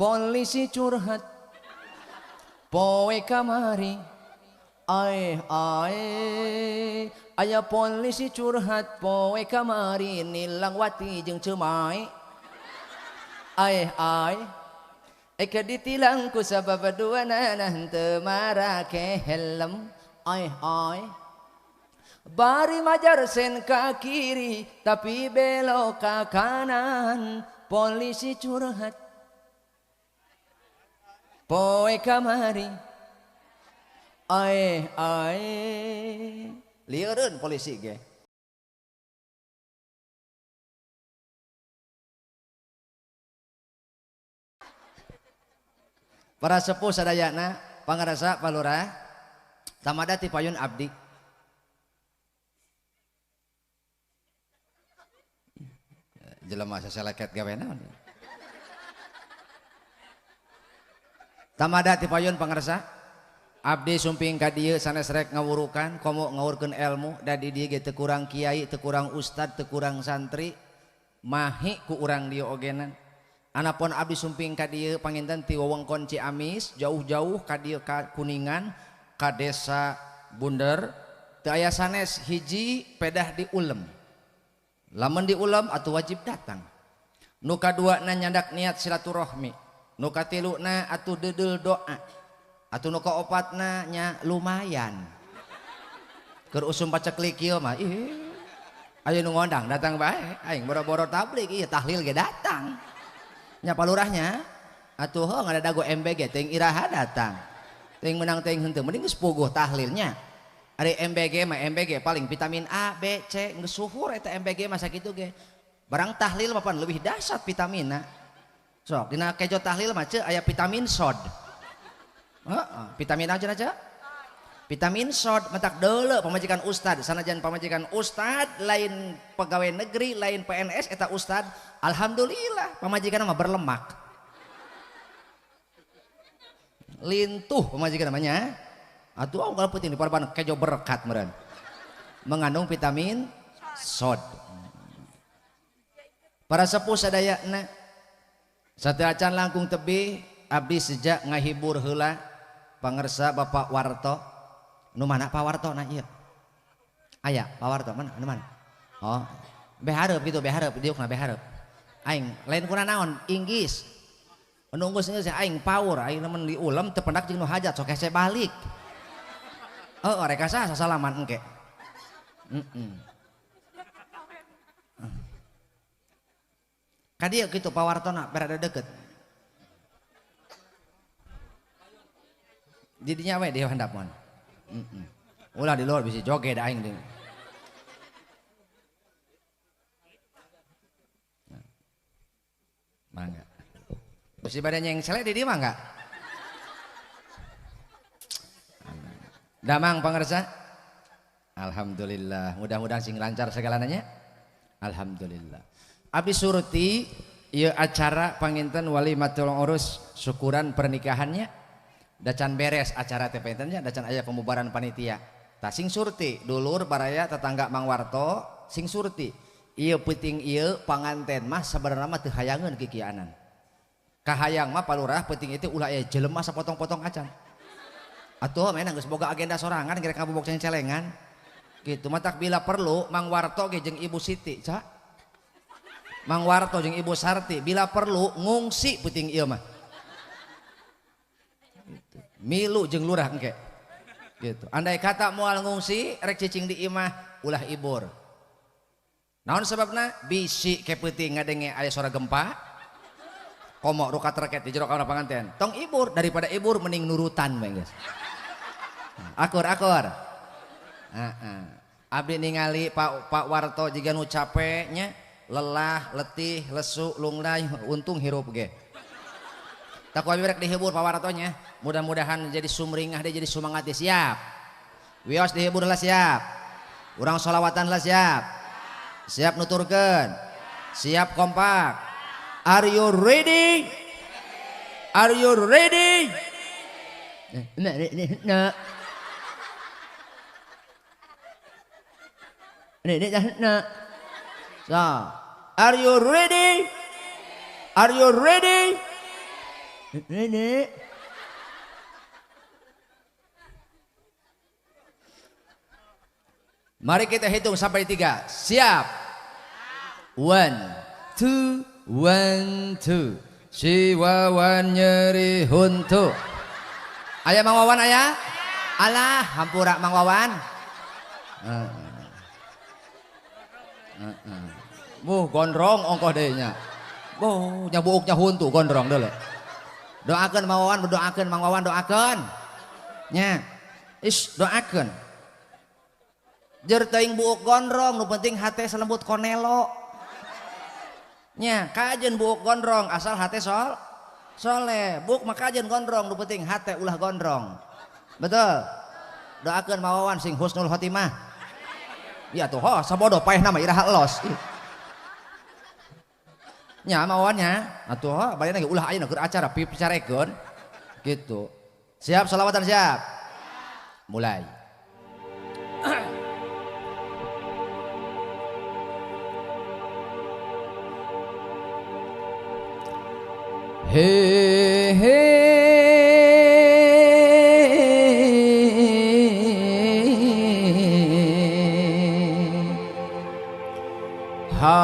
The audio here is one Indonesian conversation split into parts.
polisi curhat poe kamari aya polisi curhat poe kamari nilang wati jeung cemai eka ditilang ku sabab duana henteu marake helm bari majar sen ka kiri tapi belok ka kanan polisi curhat poe kamari lieureun polisi ge para sepuh sadayana pangarasa palurah tamada ti payun abdi jelema saseleket gawe naon tamada ti payun pangarasa abdi sumping ka dieu sanes rek ngawurukan komo ngawurkeun ilmu da di dieu ge teu kurang kiai teu kurang ustad teu kurang santri mahi ku urang dieu ogenan anapun abdi sumping ka dieu panginten ti wewengkon Ciamis jauh-jauh ka dieu ka Kuningan ka desa Bunder teu aya sanes hiji pedah diulem lamun diulem atuh wajib datang nu kadua na nyandak niat silaturahmi nu katiluna atuh deudel doa atuh nu kaopatna nya lumayan keur usum paceklik ieu mah aya nu ngondang datang bae aing boro-boro tablik ieu tahlil ge datang nya palurahnya atuh heuh ngadago MBG teuing iraha datang teuing menang teuing henteu mending geus puguh tahlilnya ari MBG mah MBG paling vitamin A B C geus suhur eta MBG mah sakitu ge barang tahlil mah pan leuwih dahsyat vitamina sok dina kejo tahlil mah ceu aya vitamin sod vitamin aja vitamin sod matak deuleu pamajikan ustad sanajan pamajikan ustad lain pegawai negeri lain PNS eta ustad alhamdulillah pamajikan mah berlemak lintuh pamajikan namanya atuh unggal peuting di parban kejo berkat meureun mengandung vitamin sod para sepuh sadayana sateacan langkung tebih abdi sejak ngahibur heula pangersa Bapak Warto nu mana Pak Warto na ieu aya Pak Warto mana nu mana oh behareup gitu behareup diukna behareup aing lain kuna naon inggis menunggus geus aing power aing nemen diulem teu pendak jeung nu hajat sok hese balik rek asa salaman engke ka dieu kitu Pak Warto na berada deukeut didinya we di handap mon ulah di luar bisa joget aing deh mangga besi badannya yang selek di dia mangga damang pangersa alhamdulillah mudah-mudahan sing lancar segalanya alhamdulillah abdi surti ieu acara panginten walimatul urus syukuran pernikahannya dacan beres acara teh pentennya dacan aya pembubaran panitia tah sing surti dulur baraya tetangga Mang Warto sing surti ieu peuting ieu panganten mah sabarana mah teu hayangeun kikianan kahayang mah palurah peuting itu ulah aya jelema sapotong-potong acan atuh menang geus boga agenda sorangan kira kabobok celengan kitu matak bila perlu Mang Warto ge jeung Ibu Siti ca Mang Warto jeung Ibu Sarti bila perlu ngungsi peuting ieu mah milu jeung lurah engke gitu andai kata moal ngungsi rek cicing di imah ulah ibur naon sebabna bisi ke peuting ngadenge aya suara gempa komo rukat reket di jero kamar panganten tong ibur daripada ibur mending nurutan we geus akur abdi ningali Pak Warto jiga nu capek nya lelah letih lesu lunglai untung hirup ge tak wae rek dihibur Pak Warto nya mudah-mudahan jadi sumringah dia jadi semangat siap wios dihibur lah siap urang sholawatan lah siap nuturkeun siap kompak are you ready So, are you ready? Nenek. Mari kita hitung sampai 3. Siap. 1, 2, 1, 2. Si Wawan nyeri huntu. Ayah Mang Wawan ayah. Alah, hampura Mang Wawan. Gondrong ongkoh dehnya. Nyabuuknya huntu gondrong dulu. Doakan Mang Wawan, berdoakan Mang Wawan, doakan. Nya. Doakan. Jer teuing buuk gondrong, nu penting hate selembut konelo. Nya, kajen buuk gondrong asal hate soleh. Buuk mah kajen gondrong, nu penting hate ulah gondrong. Betul. Doakan Mang Wawan sing husnul khotimah. Iya tuh, sabodo paeh nama iraha elos. Nya Mang Wawan nya, atuh bari lagi ulah ayeuna keur acara picarekeun gitu. Siap sholawatan siap. Mulai. He he ha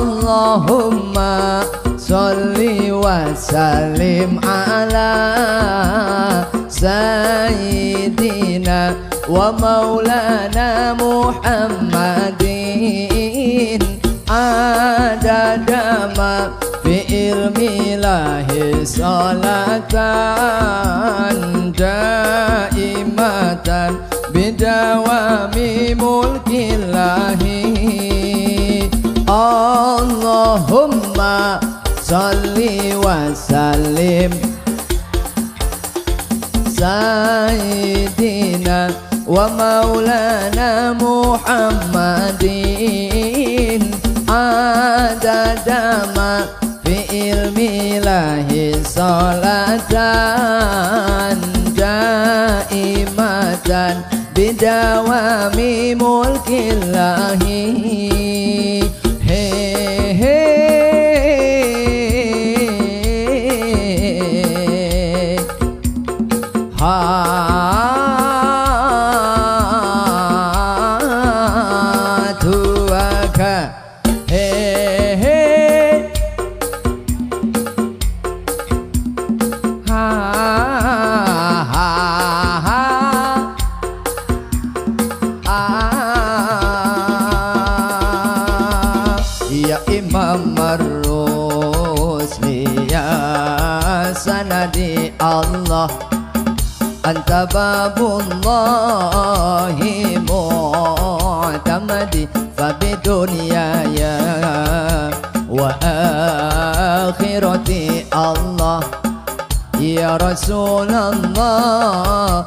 Allahumma sholli wa sallim ala sayyidina wa maulana Muhammadin adada ma fi ilmillahi salatan daimatan bidawami mulkillahi. Allahumma sholli wa sallim sayyidina wa maulana Muhammadin adada ma fi ilmillahi salatan daimatan bidawami mulkillahi. Ya Imam Ar-Rusli ya sanadi Allah anta babullahi mu'tamadi fabidunya ya wa akhirati Allah ya Rasulullah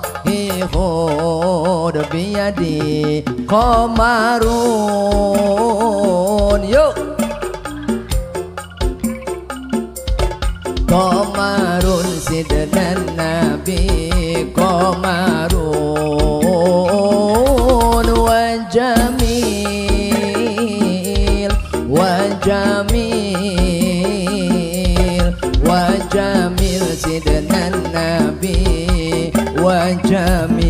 khud biyadi qamarun yuk qamarun sidnan nabi qamarun wa jamil wa jamil wa jamil sidnan nabi wa jamil.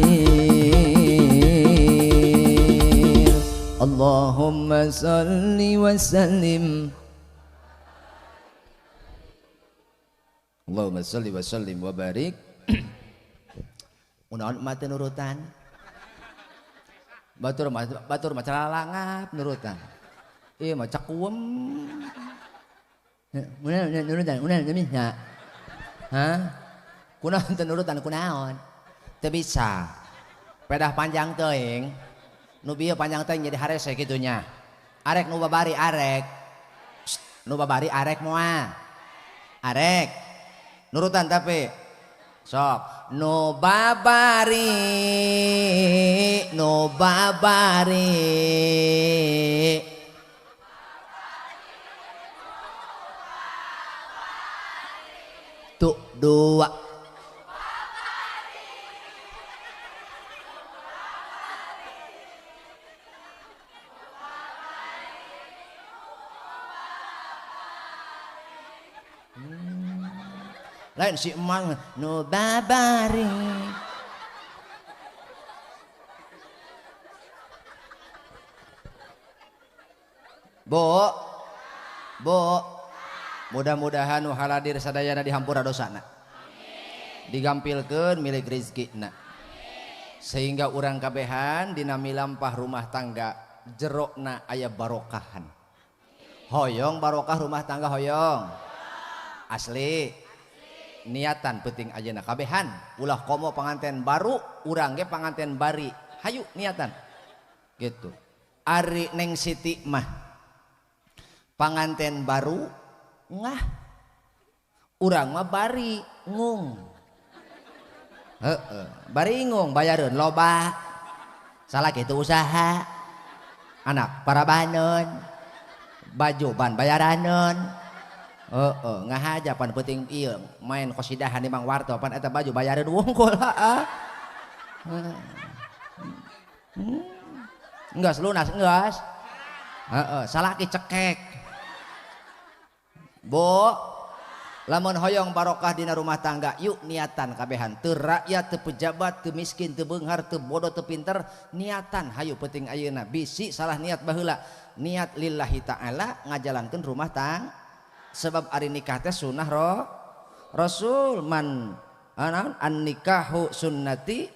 Allahumma salli wa sallim. Allahumma salli wa sallim wa barik. Unaon mate nurutan. Batur macara langap nurutan. Ieu mah cakuem. Nurutan, demi nya. Hah? Kunaon teu nurutan kunaon? Teu bisa. Pedah panjang teuing. Nu bieu panjang teuing jadi harese kitunya. Arek nu babari arek. Nu babari arek moal. Arek. Nurutan tapi sok no babari no babari tuh dua lain si emang no babari bo mudah-mudahan nu haladir sadayana dihampura dosana digampilkeun milik rizkina sehingga urang kabehan dina milampah rumah tangga jerokna aya barokahan hoyong barokah rumah tangga hoyong asli niatan penting ajeuna kabehan ulah komo panganten baru urang ge panganten bari hayu niatan gitu ari neng Siti mah panganten baru ngah urang mah bari ngung bari ngung bayareun loba salah kitu usaha anak parabaneun baju ban bayaraneun ngahaja pan penting ieu main qasidahan di Mang Warto pan eta baju bayareun wungkul enggas lunas enggas salaki cekek bo lamun hoyong barokah dina rumah tangga yuk niatan kabehan teu rakyat teu pejabat teu miskin teu beunghar teu bodoh teu pinter niatan hayu penting ayeuna bisi salah niat baheula niat lillahi ta'ala ngajalankeun rumah tangga sebab ari nikah teh sunnah Rasul man an nikahu sunnati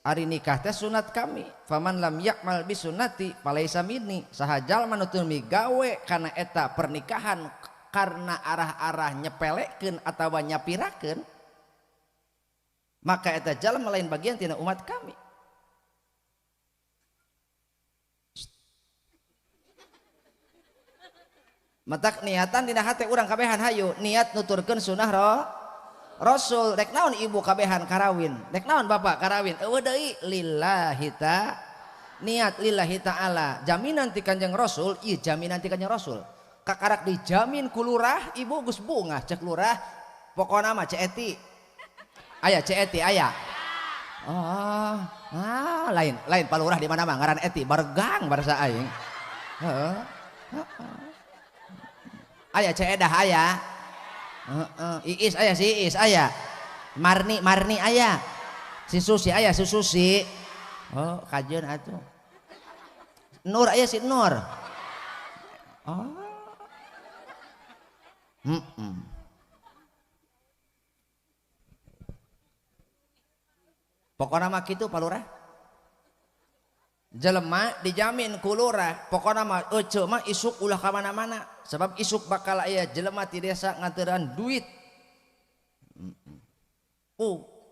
ari nikah teh sunat kami faman lam yakmal bi sunnati falaisa minni saha jalma nu teu migawe kana eta pernikahan karena arah-arah nyepelekeun atawa nyapirakeun maka eta jalma lain bagian tina umat kami. Matak niatan dina hate urang kabehan hayu niat nuturkeun sunnah Rasul rek naon ibu kabehan karawin rek naon bapak karawin eueuh deui lillahi ta niat lillahi ta'ala jaminan ti Kanjeng Rasul ieu jaminan ti Kanjeng Rasul kakarak dijamin ku lurah ibu geus bungah cek lurah pokona mah Cek Eti aya Cek Eti aya lain palurah di mana mah ngaran Eti bargang barasa aing aya Ceedah aya Iis aya si Iis aya Marni aya si Susi aya si Susi kajeun atuh Nur aya si Nur pokona mah kitu palurah jelema dijamin ku lurah pokona mah ece mah isuk ulah ka mana-mana sebab isuk bakal aya jelema ti desa nganteran duit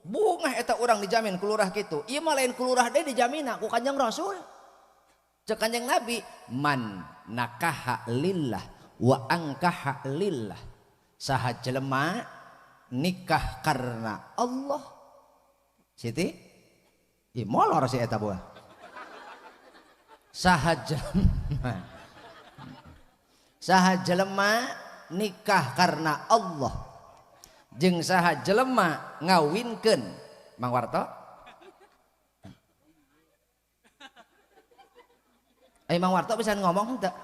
bungah eta urang dijamin ku lurah kitu ieu mah lain ku lurah deui dijamina ku Kanjeng Rasul cek Kanjeng Nabi man nakaha lillah wa angkaha lillah saha jelema nikah karena Allah Siti ieu molor si eta buah saha jelema nikah karena Allah jeung saha jelema ngawinkeun Mang Warto Mang Warto bisa ngomong henteu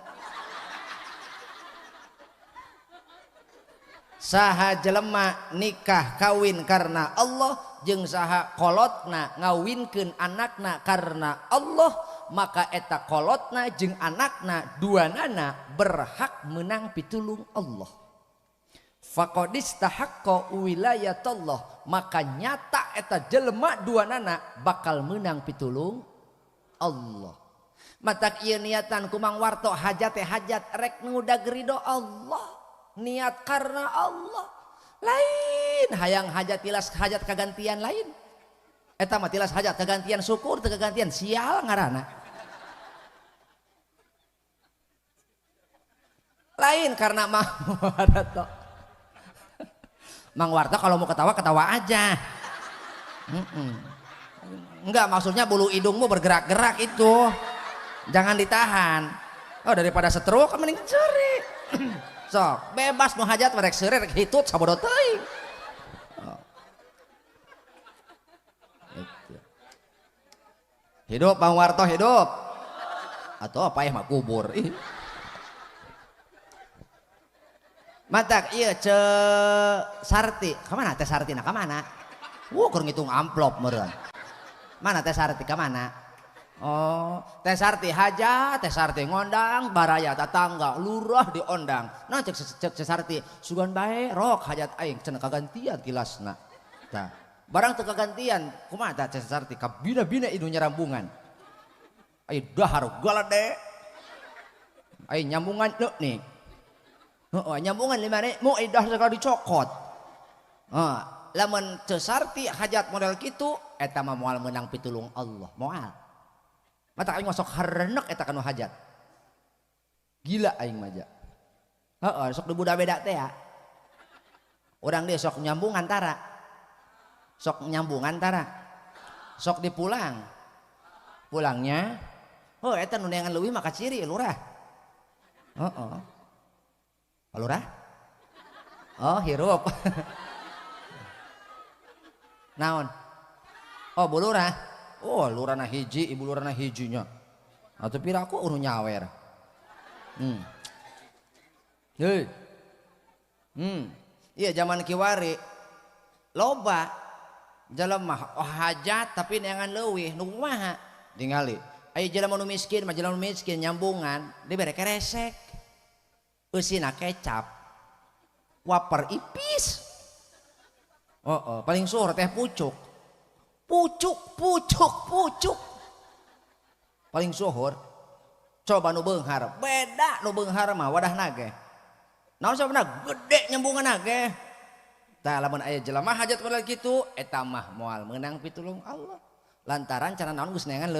saha jelema nikah kawin karena Allah jeung saha kolotna ngawinkeun anakna karena Allah maka eta kolotna jeung anakna duanana berhak menang pitulung Allah faqadistahaqqa wilayatullah maka nyata eta jelema duanana bakal menang pitulung Allah matak ieu niatan ku Mang Warto hajat rek ngudag ridho Allah niat karena Allah lain hayang hajat tilas hajat kagantian lain eta mah tilas hajat kagantian syukur teu kagantian sial ngaranna lain karena Mang Warto kalau mau ketawa aja Enggak, maksudnya bulu hidungmu bergerak-gerak itu. Jangan ditahan. Oh, daripada stroke mending seri. Sok, bebas mau hajat merek seri rek hitut sabodo teuing. Oh. Itu. Hidup Bang Warto hidup. Atau apa ya mah kubur. Matak iya ce Sarti. Kemana teh Sarti nah kemana? Keur ngitung amplop meureun. Mana teh Sarti kemana? Oh, teh Sarti hajat, teh Sarti ngondang, baraya tetangga, lurah diondang. Nah cek Sarti, sugan bae rok hajat aing cenah kagantian kilasna. Tah, barang teu kagantian, kumaha tah teh Sarti kabina-bina idu nyarambungan. Ai dahar galade. Ai nyambungan teu nih. Heeh, nyambungan lima mu idah sekali dicokot. Lamun teu Sarti hajat model kitu eta mah moal meunang pitulung Allah, moal. Mata aing masuk harenek eta kanu hajat. Gila aing maja. Heeh, sok di budak beda teh ya. Urang dia sok nyambung antara. Sok nyambung antara. Sok dipulang. Pulangnya, oh eta nu neangan leuwih maka ciri lurah. Heeh. Lurah? Oh, hirup. Naon? Oh, bu lurah. Oh, lurana hiji, ibu lurana hijinya. Atau piraku unu nyawer. Hei. Iya zaman kiwari loba jelema hajat tapi neangan leuwih nu kumaha? Ningali. Aya jelema nu miskin, mah jelema nu miskin nyambungan dibere keresek. Eusina kecap. Waper ipis. Oh, paling suhur teh pucuk. Pucuk. Paling suhur. Coba nu beunghar, beda nu beunghar mah wadahna ge. Naon sabana gede nyambunganna ge. Tah lamun aya jelema hajat model kitu eta mah moal meunang pitulung Allah. Lantaran cara naon geus neangan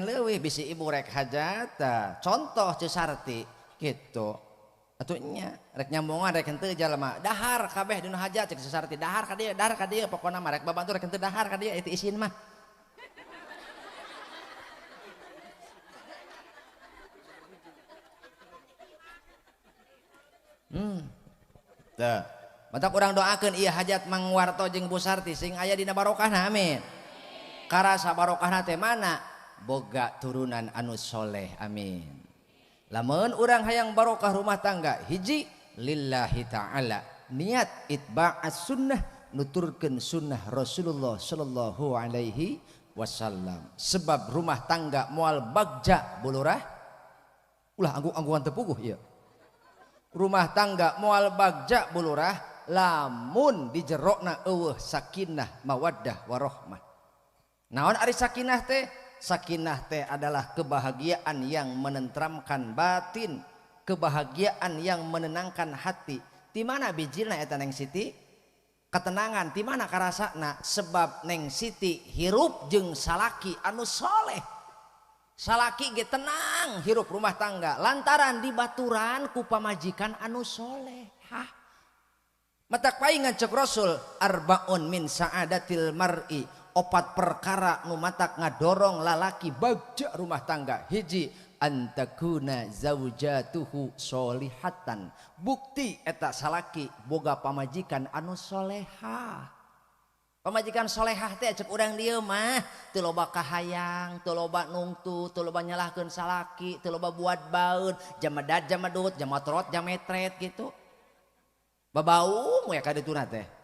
leuwih bisi ibu rek hajat. Contoh Ci Sarti kitu. Atunya rek nyambungan rek henteu jalema dahar kabeh dina hajat cek Sarti dahar ka dieu pokona mah rek babantu rek henteu dahar ka dieu itu isin mah. Tah, matak urang doakeun ieu hajat Mang Warto jeung Bu Sarti sing aya dina barokahna amin. Karasa barokahna teh mana? Boga turunan anu soleh amin. Lamun urang hayang barokah rumah tangga hiji lillahi ta'ala niat itba'as sunnah nuturkeun sunnah Rasulullah sallallahu alaihi wasallam sebab rumah tangga moal bagja bulurah ulah anggung-anggungan tepuguh ieu rumah tangga moal bagja bulurah lamun di jerona eueuh sakinah mawaddah warahmah. Naon ari sakinah teh? Sakinah teh adalah kebahagiaan yang menenteramkan batin, kebahagiaan yang menenangkan hati. Di mana bijilna eta Neng Siti? Ketenangan. Di mana karasana? Sebab Neng Siti hirup jeung salaki anu soleh. Salaki ge tenang hirup rumah tangga lantaran dibaturan ku pamajikan anu soleh. Matak paingan cek Rasul arbaun min saadatil mar'i. Opat perkara nu matak ngadorong lalaki bagja rumah tangga. Hiji antakuna zaujatuhu solihatan. Bukti eta salaki boga pamajikan anu soleha. Pamajikan solehah teh cek urang dieu mah teu loba kahayang, teu loba nungtu, teu loba nyalahkeun salaki, teu loba buat baeud, jamadat jamadut, jamatrot jametret gitu. Babaung we ka dituna teh.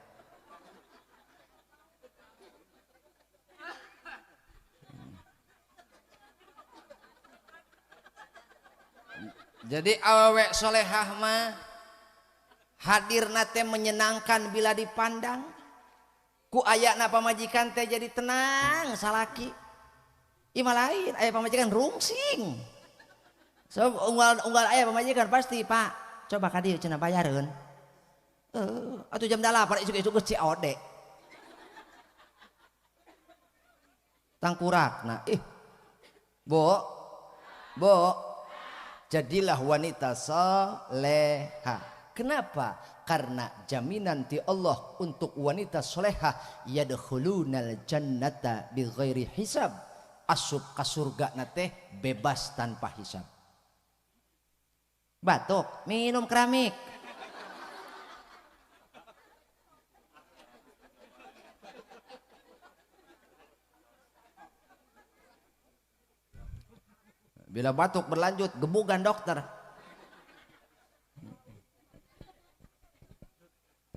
Jadi awewe solehah mah hadir nate menyenangkan bila dipandang ku ayakna pamajikan teh jadi tenang salaki ima lain aya pamajikan rungsing so unggal aya pamajikan pasti pak coba ka dieu cenah bayareun atuh jam 8 isuk-isuk geus COD tangkurakna bo jadilah wanita soleha. Kenapa? Karena jaminan ti Allah untuk wanita solehah, yadkhulunal jannata bighairi hisab, asup ka surga nate bebas tanpa hisab. Batuk, minum keramik. Bila batuk berlanjut, gebugan dokter.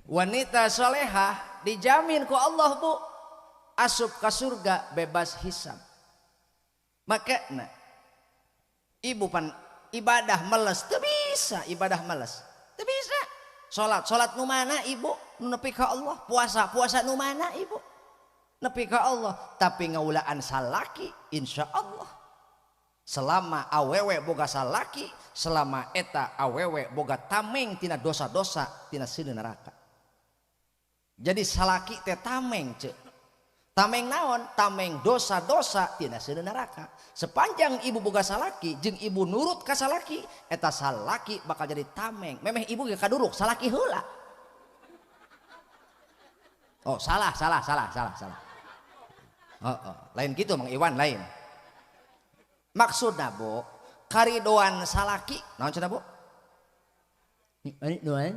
Wanita solehah dijamin ku Allah bu, asup ke surga bebas hisab. Makanya ibu pan ibadah malas, teu bisa ibadah malas, teu bisa. Salat nu mana ibu nepi ka Allah, puasa nu mana ibu nepi ka Allah, tapi ngaulaan salaki insya Allah. Selama awewe boga salaki, selama eta awewe boga tameng tina dosa-dosa tina seueur neraka. Jadi salaki teh tameng ceu. Tameng naon? Tameng dosa-dosa tina seueur neraka. Sepanjang ibu boga salaki jeung ibu nurut ka salaki, eta salaki bakal jadi tameng. Memeh ibu ge kaduruk salaki heula. Oh, salah. Lain gitu Mang Iwan, lain. Maksudna bu, karidoan salaki, naon cenah bu? Karidoan,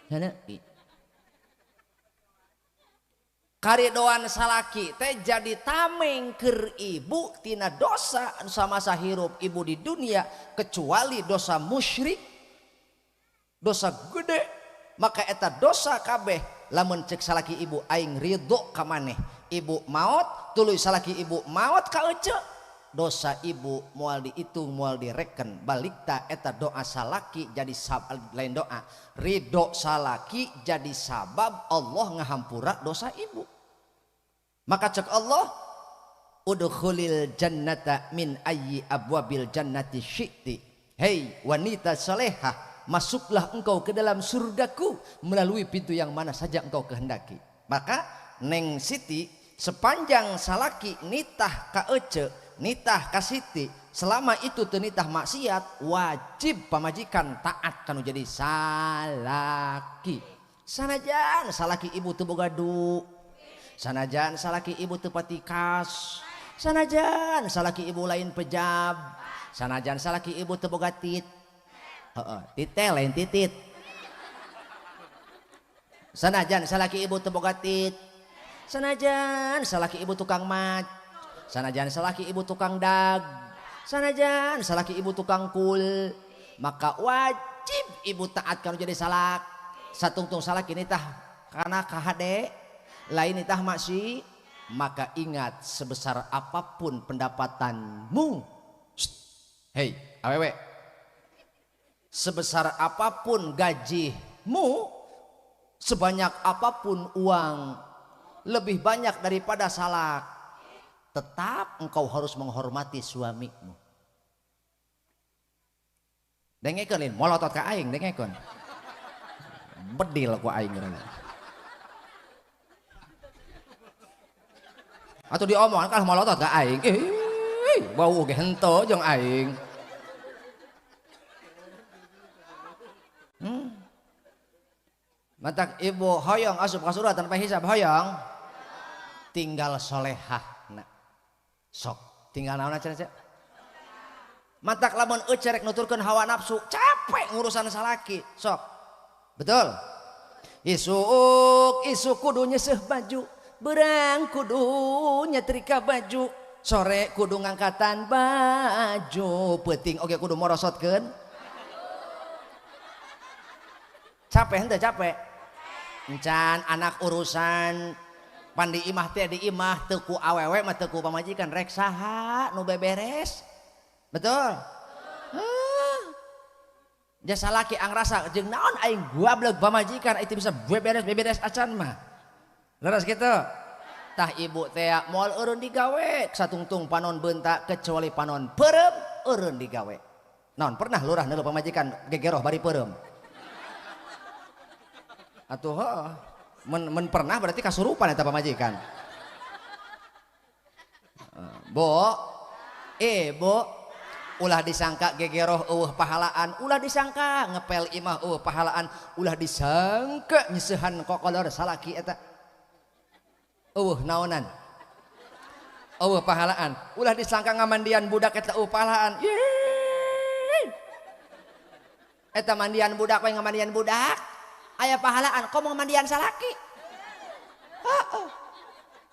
sana. Karidoan salaki teh jadi tameng keur ibu tina dosa sama sahirup ibu di dunia, kecuali dosa musyrik, dosa gede. Maka eta dosa kabeh lamun cek salaki ibu aing ridho ka maneh, ibu maot tuluy salaki ibu maot ka ece, dosa ibu moal dihitung moal direken, balikta eta doa salaki jadi lain doa ridho salaki jadi sabab Allah ngahampura dosa ibu. Maka cek Allah, udkhulil jannata min ayyi abwabil jannati syi'ti. Hei wanita salehah, masuklah engkau ke dalam surgaku melalui pintu yang mana saja engkau kehendaki. Maka Neng Siti sepanjang salaki nitah ka ece, nitah ka Siti, selama itu teu nitah maksiat, wajib pamajikan taat kanu jadi salaki. Sanajan salaki ibu teu boga du, sanajan salaki ibu teu pati kas, sanajan salaki ibu lain pejab, sanajan salaki ibu teu boga tit. Titel lain titit. Sanajan salaki ibu teu boga tit, sanajan salaki ibu tukang mac, sanajan salaki ibu tukang dag, sanajan salaki ibu tukang kul, maka wajib ibu taat kanu jadi salak. Satungtung salaki nitah kana kahade, lain nitah maksi, maka ingat sebesar apapun pendapatanmu, hei awewe, sebesar apapun gajimu, sebanyak apapun uang, lebih banyak daripada salak, tetap engkau harus menghormati suamimu. Dengekeun lin molotot ka aing, dengekeun. Bedil ku aing urang. Atuh diomongan kan molotot ka aing. Bau ge henteu jeung aing. Matak ibu hoyong asup ka surga tanpa hisab hoyong. Tinggal solehah nah. Sok tinggal naon cenah. Matak lamun ece rek nuturkeun hawa nafsu, capek ngurusan salaki. Sok. Betul. Isuk kudu nyeseuh baju, beurang kudu nyetrika baju, sore kudu ngangkatan baju, peuting oge kudu morosotkeun. Capek henteu capek. Encan anak urusan pandi imah teh di imah teu ku awewe mah teu ku pamajikan, rek saha nu beberes. Betul. Jasa laki angrasa jeung naon aing goblok pamajikan itu bisa beberes acan mah. Leres kitu. Tah ibu teh moal eureun digawe satungtung panon beunta kecuali panon peureum eureun digawe. Naon pernah lurah neuleuh pamajikan gegeroh bari peureum. Atuh heuh. Men pernah berarti kasurupan eta pamajikan. Bu, ibu ulah disangka gegeroh pahalaan, ulah disangka ngepel imah pahalaan, ulah disangka nyesehan kokolor salaki eta naonan pahalaan, ulah disangka ngamandian budak eta pahalaan. Eta mandian budak we ngamandian budak aya pahalaan, komo ngamandian salaki.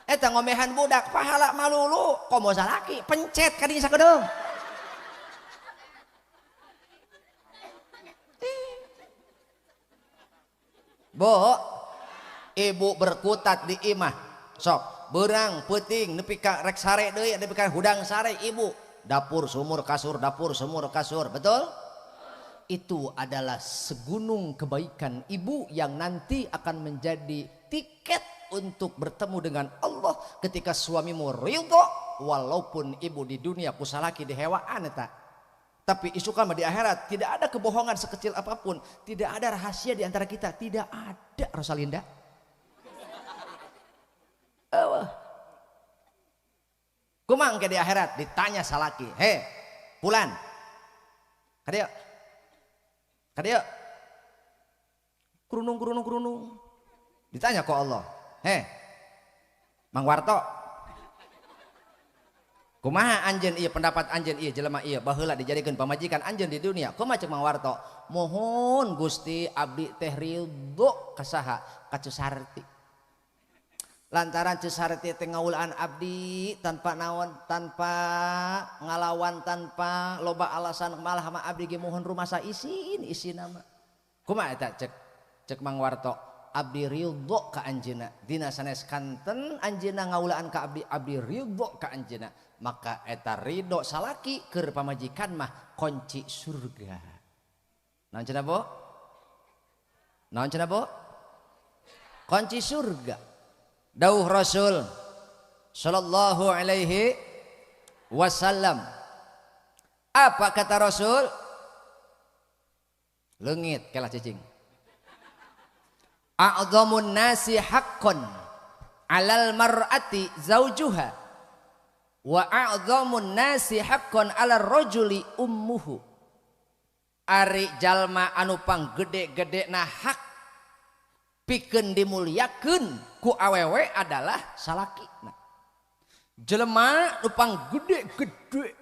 Eta ngomehan budak pahala malulu, komo salaki pencet ka dieu sakedeung. Bo, ibu berkutat di imah, sok beurang peuting nepi ka rek sare deui, nepi ka hudang sare ibu, dapur sumur kasur, dapur sumur kasur, betul? Itu adalah segunung kebaikan ibu yang nanti akan menjadi tiket untuk bertemu dengan Allah ketika suamimu ridho, walaupun ibu di dunia kusalaki di hewaan eta. Tapi isukan di akhirat tidak ada kebohongan sekecil apapun, tidak ada rahasia di antara kita, tidak ada, Rosalinda. Kumang ke di akhirat ditanya salaki, "He, Pulan. Kadia kurunung ditanya kok Allah, "Heh Mang Warto, kumaha anjeun ieu pendapat anjeun ieu jelema ieu baheula dijadikeun pamajikan anjeun di dunia, kumaha cek Mang Warto?" "Mohon Gusti abdi teh ridho ka saha? Ka Cesarti. Lantaran Cesarti teh ngaulaan abdi tanpa naon, tanpa ngalawan, tanpa loba alasan, malah sama abdi ge mohon rumasa isin nama." Kumaha eta cek Mang Warto? "Abdi ridho ka anjeunna, dina sanes kanten anjeunna ngaulaan ka abdi, abdi ridho ka anjeunna." Maka eta ridho salaki keur pamajikan mah kunci surga. Naon cenah Bo? Naon cenah Bo? Kunci surga. Dawuh Rasul sallallahu alaihi wasallam. Apa kata Rasul? Leungit kelah cicing. "A'dhamun nasi haqqan 'alal mar'ati zaujuha wa a'dhamun nasi haqqan 'alar rajuli ummuhu." Ari jalma anu panggede-gedena hak pikeun dimulyakeun ku awewe adalah salakina. Jelema nu panggede-gede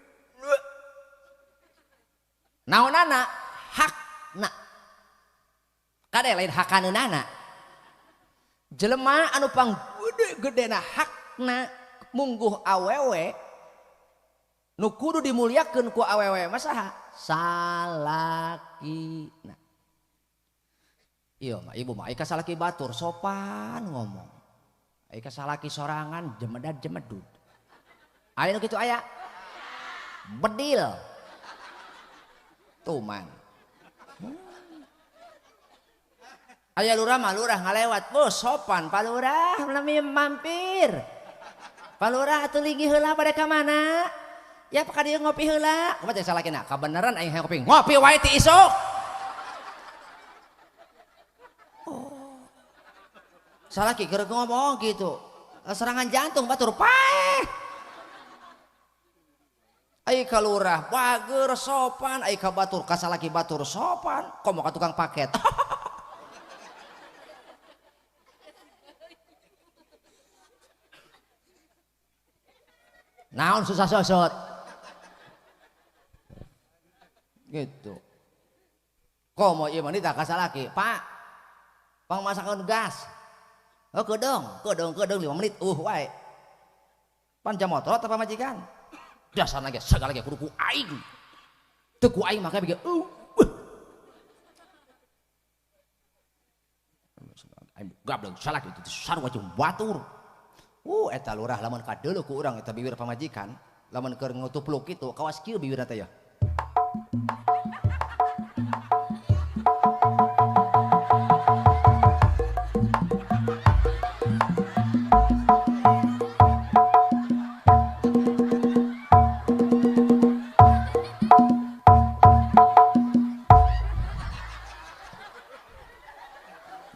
naonana hakna, kade lain hakaneunana. Jelema anu panggede-gedena hakna mungguh awewe nu kudu dimulyakeun ku awewe mah saha? Salakina. Iya mah ibu mah ika salaki batur sopan ngomong, ika salaki sorangan jemedad-jemedud. Aya nu kitu aya bedil tuman. Aya lurah mah lurah ngalewat, "Bos sopan Pak Lurah, lami mampir. Pak Lurah atuh ligi heula bade ka mana? Ya ka dieu ngopi heula." Kumaha cek salakina? "Kabeneran aing hayang ngopi." "Ngopi wae ti isuk." Salaki keur ngomong gitu, serangan jantung batur paeh. Ai ka lurah bager sopan, ai ka batur ka salaki batur sopan, komo ka tukang paket. Naon susah sosot gitu. Komo ieu mah ditah ka salaki, "Pak, pangmasakeun gas." "Oh kedong 5 menit wae." "Pan jam motor atau pamajikan?" "Dasarna ge sagala ge kudu ku aing." Teu ku aing maka bege gableng salak itu sarua jeung batur. Eta lurah lamun kadeuleuh ku urang eta bibir pamajikan, lamun keur ngutupluk kitu kawas kieu bibirna teh ya.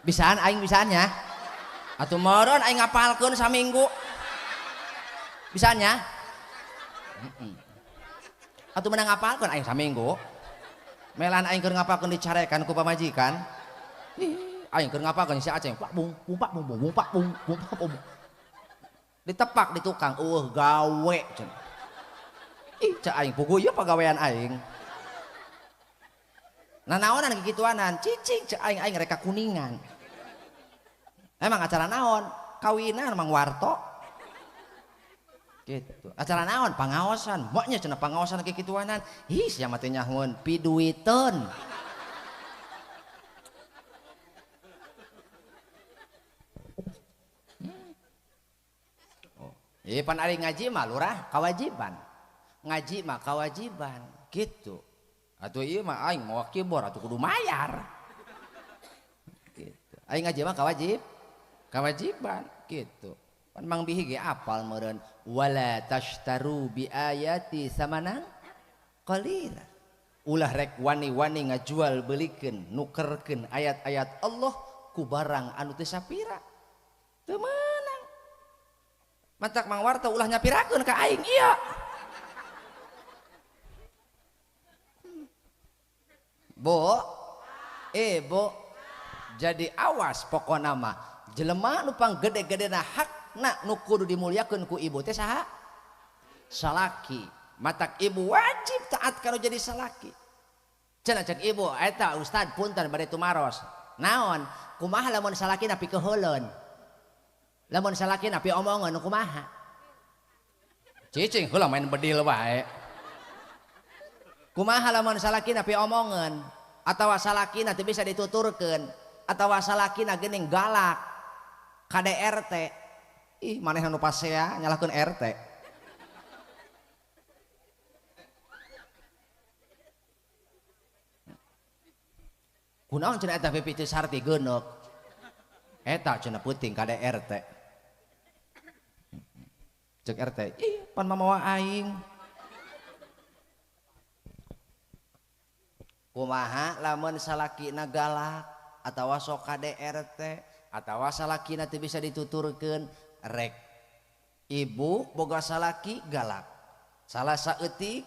Bisaan aing bisaannya atuh meureun aing ngapalkeun saminggu bisaannya. atuh menang ngapalkeun aing saminggu melan aing keur ngapalkeun dicarekan ku pamajikan aing keur ngapalkeun si Aceh pak bung pak bung pak bung pak bung ditepak di tukang gawe cenah ih cek aing puguh ieu pagawean aing nanaonan kikituanan cicing cek aing rek kuningan emang acara naon kawinan mang warto gitu acara naon pangaosan moknya cenah pangaosan kikituanan ih sia mah teh nyahoun piduiteun pan ari ngaji mah lurah kewajiban ngaji mah kewajiban gitu atuh ieu mah aing mau kibor atuh kudu mayar gitu aing ngaji mah kewajiban gitu pan mang bihi ge apal meureun wala tashtaru bi ayati samanan qalila ulah rek wani-wani ngajual beulikeun nukerkeun ayat-ayat Allah ku barang anu teu sapira teu meunang mantak mang warta ulah nyapirakeun ka aing ieu Bo jadi awas pokona mah jelema nu pang gede-gedena hakna nu kudu dimulyakeun ku ibu teh saha salaki matak ibu wajib taat kalau jadi salaki cenah cek ibu eta ustad punten bade tumaros naon kumaha lamun salaki napi keheuleun lamun salaki napi omongan kumaha cicing heula main bedil wae kumaha lamun salakina pi omongan atawa salakina teu bisa dituturkeun atawa salakina geuning galak KDRT ih manehna nu pasea nyalahkeun RT kunaon cenah eta pipih teu sarti geuneuk eta cenah peuting KDRT cek RT ih pan mamawa aing kumaha lamun salakina galak atawa sok KDRT atawa salakina teu bisa dituturkeun rek ibu boga salaki galak salah saeutik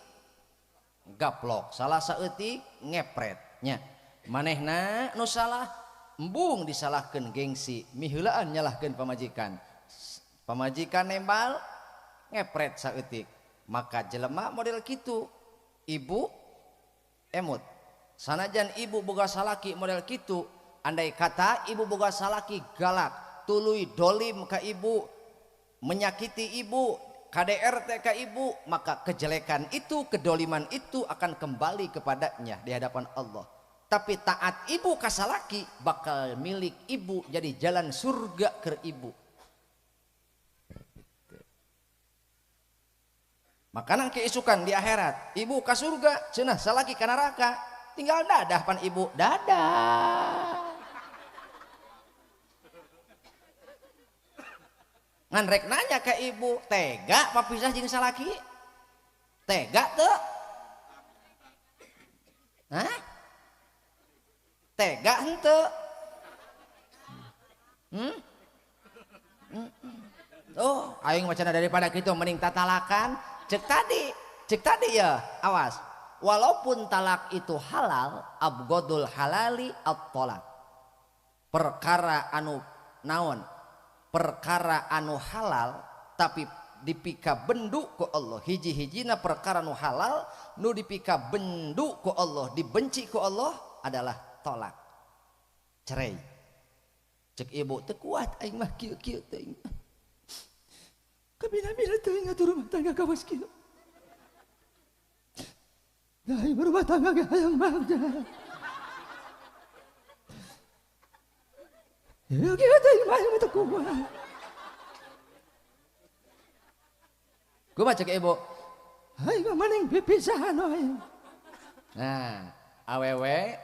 gaplok salah saeutik ngepret nya manehna nu salah embung disalahkeun gengsi miheulaan nyalahkeun pamajikan nembal ngepret saeutik maka jelema model kitu ibu emut sanajan ibu boga salaki model kitu andai kata ibu boga salaki galak tuluy dolim ka ibu menyakiti ibu KDRT ka ibu maka kejelekan itu kedoliman itu akan kembali kepadanya di hadapan Allah tapi taat ibu ka salaki bakal milik ibu jadi jalan surga ke ibu makanan keisukan di akhirat ibu ka surga cenah salaki ka neraka tinggal dadah pan ibu dadah ngan rek nanya ke ibu tega papisah jeung salaki tega teu hah tega henteu oh aing macana daripada kitu mending tatalakan cek tadi ya awas walaupun talak itu halal abgodul halali at-talak perkara anu naon perkara anu halal tapi dipika bendu ku Allah hiji-hijina perkara nu halal nu dipika bendu ku Allah dibenci ku Allah adalah tolak cerai cek ibu teu kuat aing mah kieu-kieu teh kabina-bina teh ngatur rumah tangga kawas kieu Dai berubah tangga ge hayang bagja. Ya kita hayang mata kumaha. Kumaha cek ibu? Hai mamaning pipisahan we. Nah, awewe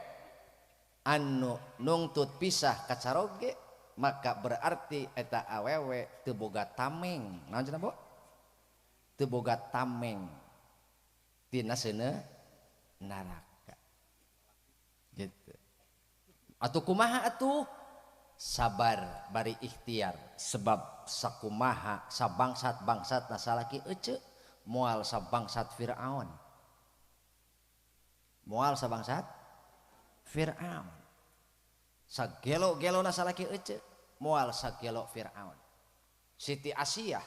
anu nungtut pisah kacaroge maka berarti eta awewe teu boga tameng. Naon cenah, Bu? Teu boga tameng. Tina seuneu neraka gitu atuh kumaha atuh sabar bari ikhtiar sebab sakumaha sabangsat-bangsat nasalaki ece moal sabangsat Firaun Moal sabangsat Fir'aun. Sagelo-gelona salaki ece moal sagelo Fir'aun. Siti Asiyah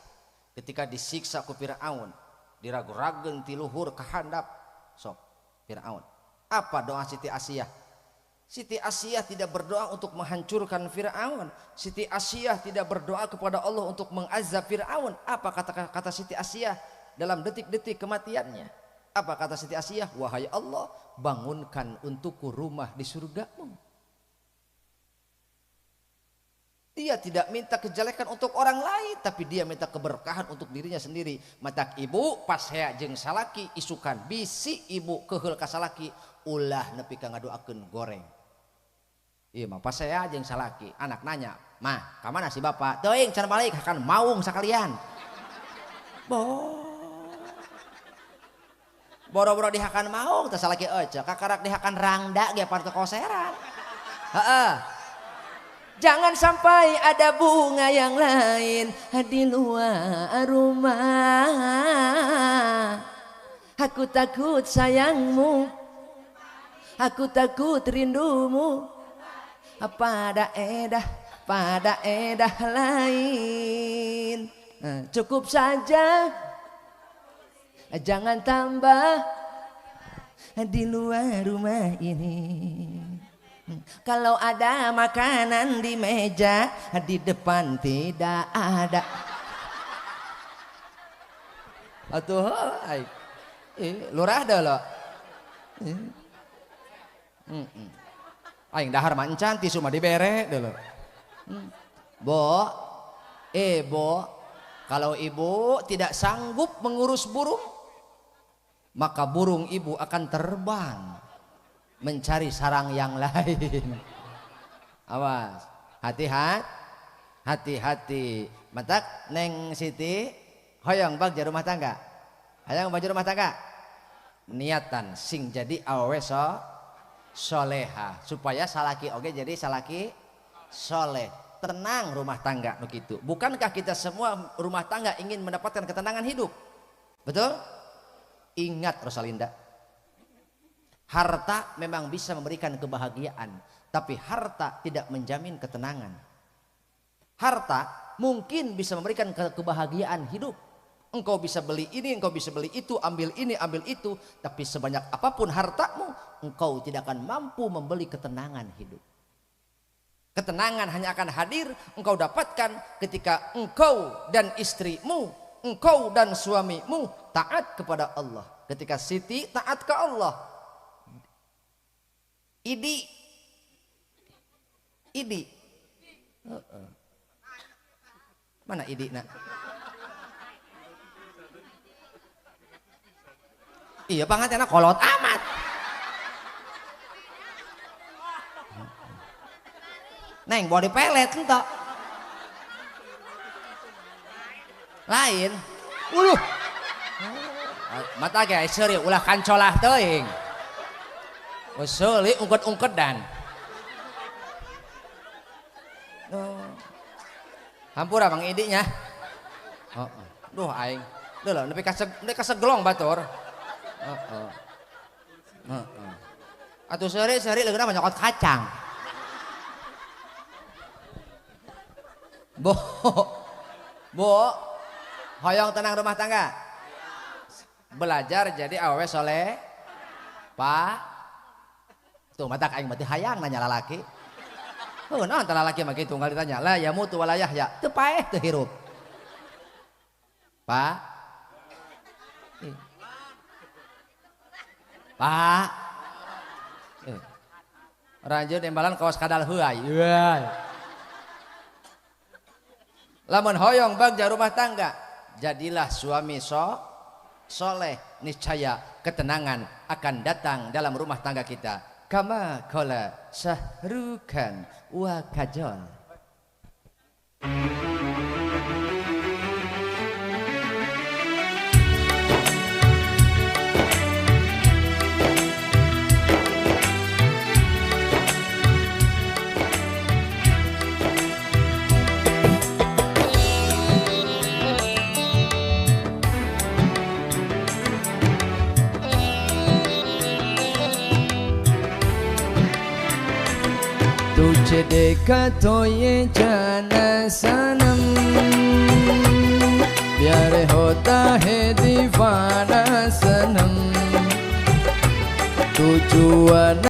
ketika disiksa ku Fir'aun, diragu-ragen ti luhur ka handap sok Fir'aun. Apa doa Siti Asiyah? Siti Asiyah tidak berdoa untuk menghancurkan Fir'aun. Siti Asiyah tidak berdoa kepada Allah untuk mengazab Fir'aun. Apa kata Siti Asiyah dalam detik-detik kematiannya? Apa kata Siti Asiyah? Wahai Allah, bangunkan untukku rumah di surgamu. Dia tidak minta kejelekan untuk orang lain, tapi dia minta keberkahan untuk dirinya sendiri. Matak ibu pas saya jeung salaki isukan bisi ibu keheul ka salaki ulah nepi ka ngadoakeun goreng. Iya mah pas saya jeung salaki anak nanya, "Mah, ka mana si bapak?" "Teuing can balik akan maung sakalian." Boro-boro dihakan maung teh salaki eueuh, kakarak dihakan rangda ge parto koseran. Heeh. Jangan sampai ada bunga yang lain di luar rumah. Aku takut sayangmu, aku takut rindumu pada edah lain. Cukup saja, jangan tambah di luar rumah ini. Kalau ada makanan di meja, di depan tidak ada. Atuh, lurah dah lo. Aing dahar mah encan tisu mah dibere dulu. Bo, kalau ibu tidak sanggup mengurus burung, maka burung ibu akan terbang mencari sarang yang lain. Awas, hati-hati. Matak Neng Siti hoyong bagja rumah tangga. Hayang baju rumah tangga. Niatan sing jadi awewe soleha supaya salaki oge jadi salaki soleh. Tenang rumah tangga nu kitu. Bukankah kita semua rumah tangga ingin mendapatkan ketenangan hidup? Betul? Ingat Rosalinda, harta memang bisa memberikan kebahagiaan, tapi harta tidak menjamin ketenangan. Harta mungkin bisa memberikan kebahagiaan hidup. Engkau bisa beli ini, engkau bisa beli itu, ambil ini, ambil itu, tapi sebanyak apapun hartamu, engkau tidak akan mampu membeli ketenangan hidup. Ketenangan hanya akan hadir engkau dapatkan ketika engkau dan istrimu, engkau dan suamimu taat kepada Allah. Ketika Siti taat ke Allah, Idi. Mana Idi nak? Iya pangatena kolot amat. Neng body pelet entok. Lain. Mata ge seuri ulah kancolah teuing. Seuli ungket-ungkedan. Hampura Mang Idinya. Duh aing. Duh lah nepi ka segelong batur. Atuh seuri leungeuna nyokot kacang. Bo, hoyong tenang rumah tangga. Belajar jadi awewe soleh, Pak. Tuh matak aing mati hayang nanya lalaki. Naon tah lalaki mah kitu tunggal ditanya. La ya mutu wala yahya. Teu paeh teu hirup. Pak. Pak. Ranjeun embalan kaos kadal heuai. Lamun hoyong bagja rumah tangga, jadilah suami soleh, niscaya ketenangan akan datang dalam rumah tangga kita. Kama qala Sahrukan wa Kajol. katoye jana sanam प्यार होता है दीवाना सनम तू Juana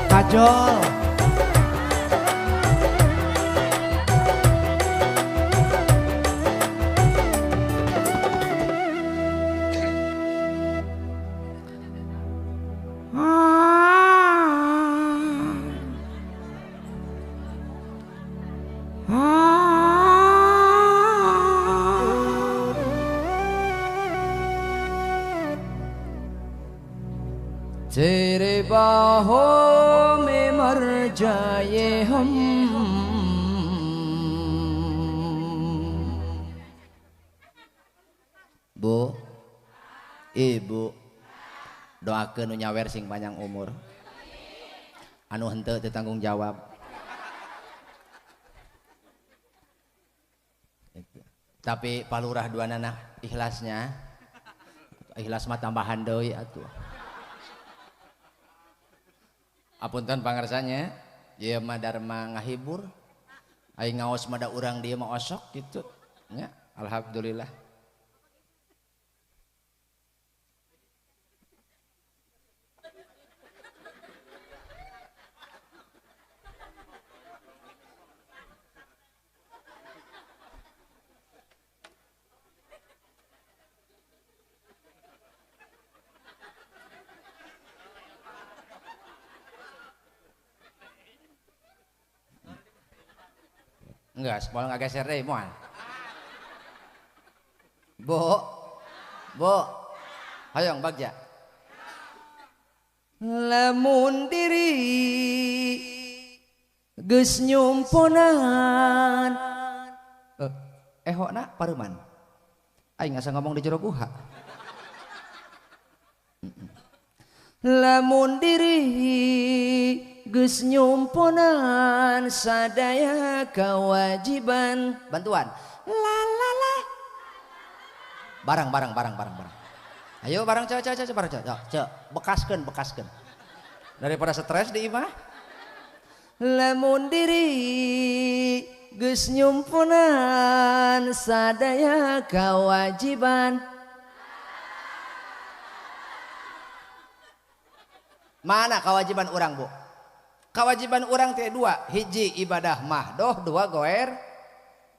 Kajol. तेरे बाहों में मर जाए हम Bu, Ibu doakeun nu nyawer sing panjang umur anu henteu teu tanggung jawab. Tapi palurah duanana ikhlasnya ikhlas mah tambahan deui atuh. Apunten pangarsanya ieu mah darma ngahibur aing ngaos mada urang dieu mah osok gitu nya. Alhamdulillah. Enggak, sekolah nggak geser deh, moal. Bu, hayong bagja. Lamun diri geus nyumponan. Ehokna paruman. Aing asa ngomong di jero guha. Lamun diri geus nyumponan sadaya kewajiban bantuan la barang ayo barang cek bekaskeun daripada stres di imah. Lamun diri geus nyumponan sadaya kewajiban. Mana kewajiban orang, Bu? Kewajiban orang teh dua, hiji ibadah mahdoh, dua goer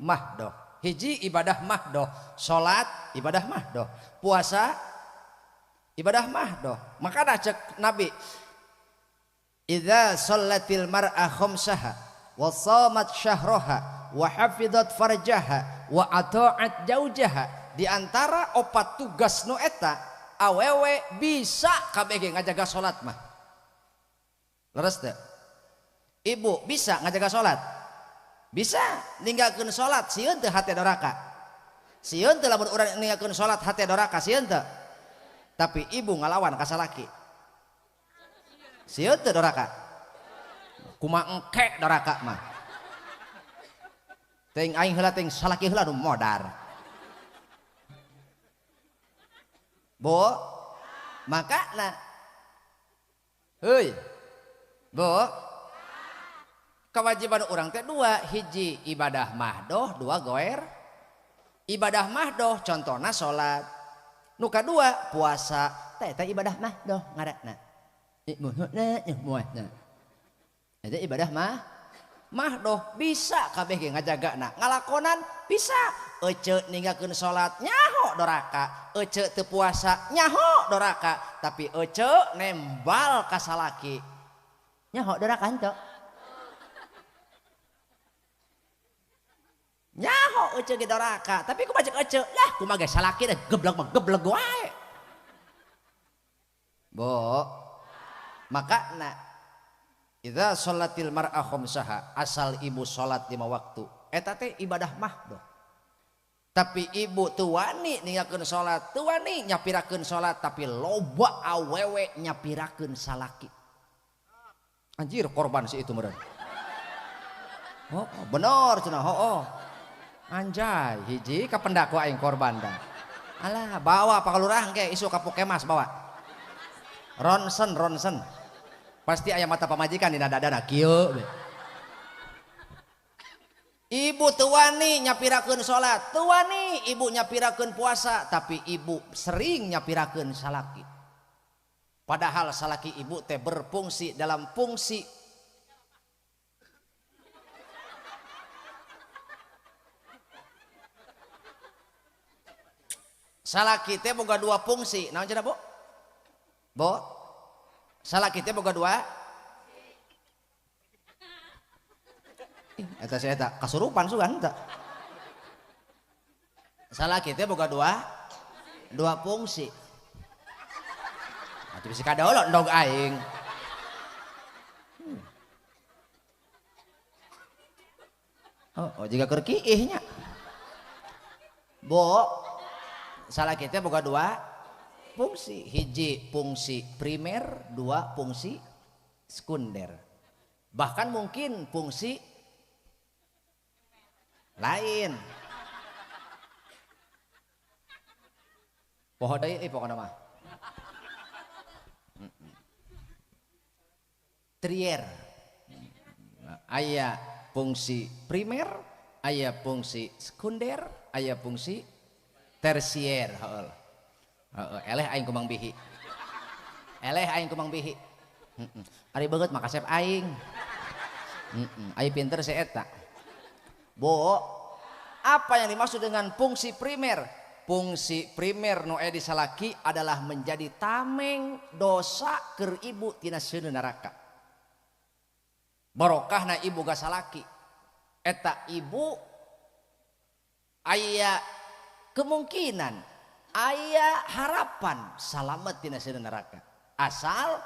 mahdoh. Hiji ibadah mahdoh, salat ibadah mahdoh, puasa ibadah mahdoh. Maka dah cek Nabi, idza shallatil mar'a khamsaha wa shamat syahraha wa hafizat farjaha wa ata'at jaujaha, di antara opat tugas nu eta awewe bisa kabeh ngajaga salat mah. Leres teh? Ibu bisa ngajaga salat? Bisa ninggalkeun salat sieun teu hate doraka. Sieun teu lamun urang ninggalkeun salat hate doraka sieun teu. Tapi ibu ngalawan ka salaki. Sieun teu doraka. Kumaha engke doraka mah. Teuing aing heula teuing salaki heula nu modar. Bo, makana heuy. Bo, kewajiban orang teh dua, hiji ibadah mahdoh, dua goer ibadah mahdoh, contohna salat. Nu kadua puasa, teh ibadah mahdoh ngaranna. Eta ibadah mahdoh bisa kabeh ge ngajagana, ngalakonan bisa. Ece ninggalkeun salat nyaho doraka, ece teu puasa nyaho doraka, tapi ece nembal ka salaki nyaho doraka henteu. Nyaho ece ge doraka, tapi ku bajak ece, lah kumaha ge salaki dah geblek mah geblek wae. Bo, makana idza sholatil mar'a khamsaha, asal ibu salat 5 waktu eta teh ibadah mahdoh. Tapi ibu teu wani ninggalkeun salat, teu wani nyapirakeun salat, tapi loba awewe nyapirakeun salaki. Anjir korban si itu meureun. Oh, bener cenah, hooh. Anjay, hiji ka pendakwa aing korban dah. Alah, bawa pa kalurah ge isu ka Pukemas bawa. Ronsen. Pasti aya mata pamajikan dina dadana kieu. Ibu teu wani nyapirakeun salat, teu wani ibu nyapirakeun puasa, tapi ibu sering nyapirakeun salaki. Padahal salaki ibu teh berfungsi dalam fungsi salaki teh boga dua fungsi. Naon cenah, Bo? Bo? Salaki teh boga dua? Eta saya tak kasurupan sugan tak. Salaki teh boga dua fungsi. Atuh bisa kadolo ndog aing. Oh, jika keur kiih nya. Bo, salaki teh boga dua fungsi. Hiji fungsi primer, dua fungsi sekunder. Bahkan mungkin fungsi lain. Poho deui pokona mah. Trier. Aya fungsi primer, aya fungsi sekunder, aya fungsi tersier. Heeh. Eleh aing kumang bihi. Ari beungeut mah kasep aing. Aing pinter si eta. Bo, apa yang dimaksud dengan fungsi primer? Fungsi primer nu aya di salaki adalah menjadi tameng dosa keur ibu tina seueur neraka. Barokahna ibu ga salaki. Eta ibu aya kemungkinan, aya harapan salamet tina seueur neraka. Asal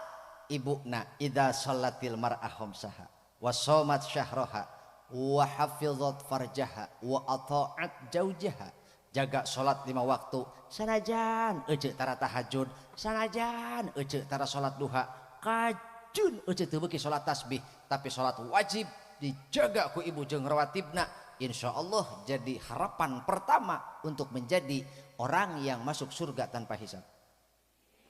ibuna idza shallatil mar'a khamsaha wa shamat syahraha wa hafizat farjaha wa ata'at jaujaha, jaga salat 5 waktu sanajan euceuk tara tahajud, sanajan euceuk tara salat duha, kajun euceuk teu beuki salat tasbih, tapi salat wajib dijaga ku ibu jeung rawatibna, insyaallah jadi harapan pertama untuk menjadi orang yang masuk surga tanpa hisab.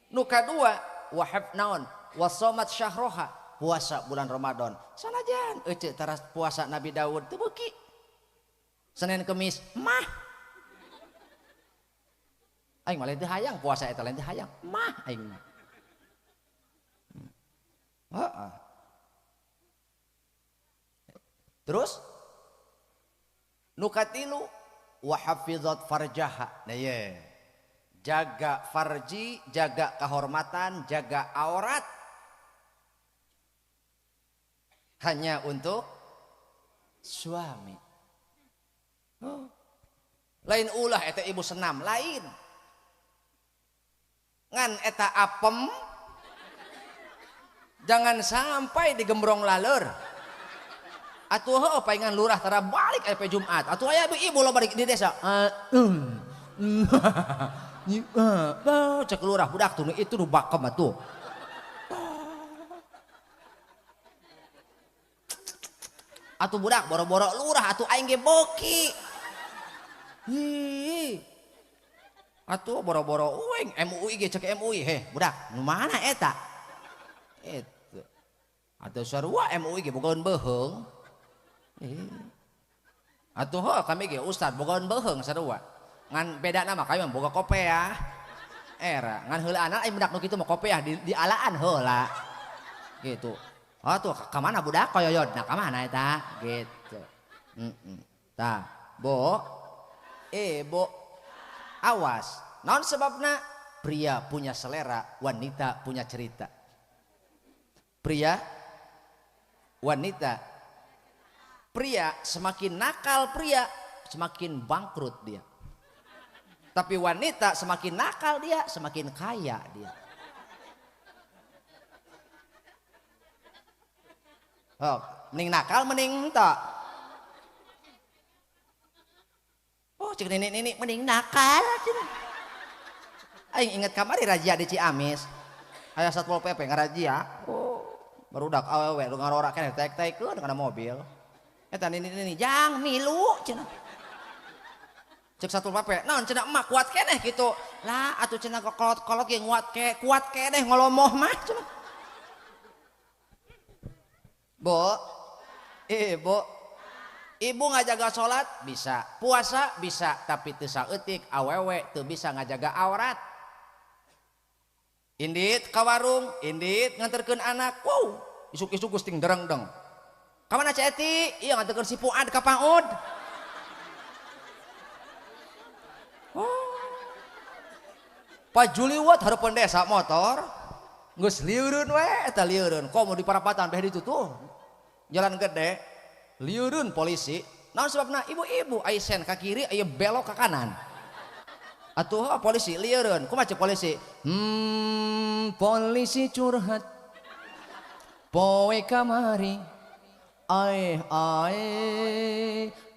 Nu kadua wahab naon wasomat syahroha, puasa bulan Ramadan sanajan euceuk tara puasa Nabi Daud teu beuki, Senin Kemis mah aing mah lain teu hayang puasa eta, lain teu hayang mah aing mah. Heeh. Terus nu katilu wa hafizat farjaha. Nah ye. Jaga farji, jaga kehormatan, jaga aurat hanya untuk suami. Oh. Lain ulah eta ibu senam, lain. Ngan eta apem jangan sampai digembrong laler. Atuh heuh paingan lurah tara balik aya Jumat. Atuh aya ibu lo balik di desa. Cek lurah budak tuh itu nu bakem atuh. Atuh budak boro-boro lurah atuh aing ge boki. Hi. Atuh boro-boro uing MUI ge cek MUI heh budak nu mana eta? Itu. Atuh sarua MUI ge bogaeun beuheung. Atuh heuh kami ge ustad bogaeun beuheung sarua. Ngan beda nama kami boga kopeah. Era ngan heulaana ai budak nu kitu mah kopeah di alaan heula. Gitu. Atuh ka mana budak koyoyodna ka mana eta? Gitu. Tah, Bo. Bo. Awas. Naon sebabna? Pria punya selera, wanita punya cerita. Pria wanita. Pria semakin nakal pria, semakin bangkrut dia. Tapi wanita semakin nakal dia, semakin kaya dia. Oh, mending nakal mending tak. Oh, cek nenek mending nakal. Aing inget kamari razia di Ciamis. Aya Satpol PP ngarazia. Oh, barudak awewe lu ngarora keneh tek-tekeun kana mobil. Eta nini jang milu cenah. Cek Satpol PP, naon cenah emak kuat keneh gitu. Lah atuh cenah kolot-kolot ge kuat keneh ngolomoh mah cenah. Bo, Bo, ibu ngajaga sholat bisa, puasa bisa, tapi teu saeutik awewe teu bisa ngajaga aurat. Indit ka warung, indit nganterkeun anak, wow, isuk-isuk gusting dereng-deng. Ka mana Ceti? Iya nganterkeun si Fuad ka Paud. Pak Juliwat hareupeun desa motor, geus lieureun we eta lieureun. Komo di parapatan beh ditu tuh. Jalan gede, liureun polisi. Naon sebabna? Ibu-ibu aya sen ka kiri, aya belok ka kanan. Atuh polisi liureun. Kumaha cek polisi? Polisi curhat. Poe kamari.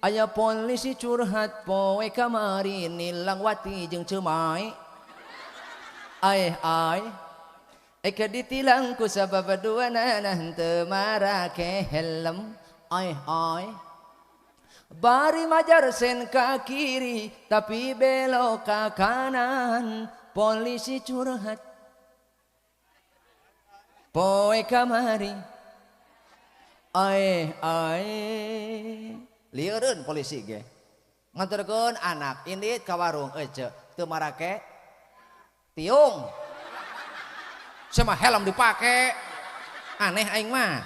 Aya polisi curhat poe kamari nilang wati jeung cemai. Eka ditilang ku sabab duana teu marake helm. Bari majar sen ka kiri tapi belok ka kanan. Polisi curhat poe kamari. Lieureun polisi ge nganterkeun anak indit ka warung ece teu marake tiung. Sama helm dipake aneh aing mah.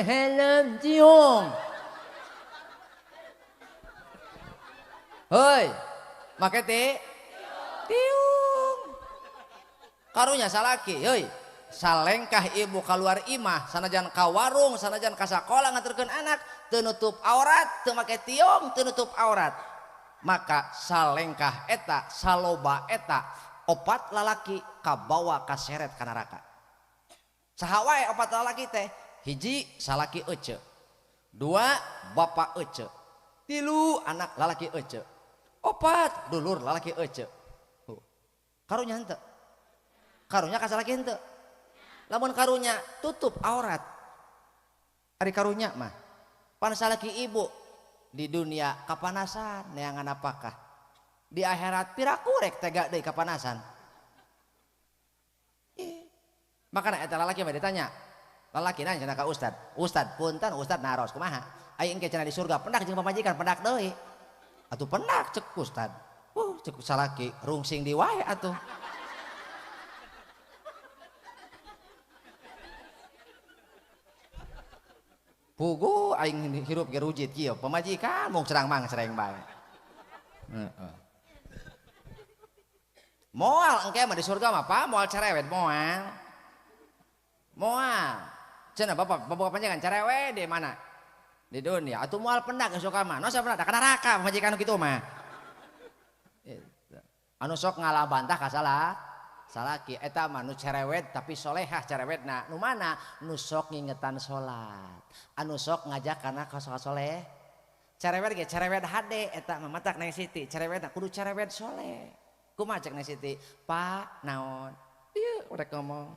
Helm tiung. Hei, make tiung. Karunya salaki, hei. Salengkah ibu keluar imah, sanajan ka warung, sanajan ka sakola nganterkeun anak, teu nutup aurat, teu make tiung, teu nutup aurat. Maka salengkah eta saloba eta opat lalaki kabawa kaseret ka neraka. Saha wae opat lalaki teh? Hiji salaki ece, dua bapak ece, tilu anak lalaki ece, opat dulur lalaki ece. Karunya henteu? Karunya ka salaki henteu? Lamun karunya tutup aurat. Ari karunya mah pan salaki ibu di dunia kapanasan neangan apakah di akhirat pirakurek tega deui kapanasan. Makana eta lalaki mah ditanya lalaki nanya cenah ka ustad punten ustad naros kumaha aing engke cenah di surga pendak jeung pamajikan pendak deui atuh pendak cek ustad cek salaki rungsing di wae atuh. pugu aing hirup ge rujit kieu pamajikan mung cerang mang cereng bae. Heeh. Moal engke mah di surga mah apa moal cerewet moal. Moal. Cenah bapak panjangan cerewet di mana? Di dunia atuh moal pendak suka mah. No sabeuna da ka neraka pamajikan kitu mah. Anu sok ngalabantah ka salaki eta mah nu cerewet tapi solehah cerewetna nu mana nu sok ngingetan salat anu sok ngajak kana ka soleh cerewet ge cerewet hade eta mah matak neng Siti cerewetna kudu cerewet soleh kumaha cek neng Siti Pak naon ieu urek ngomong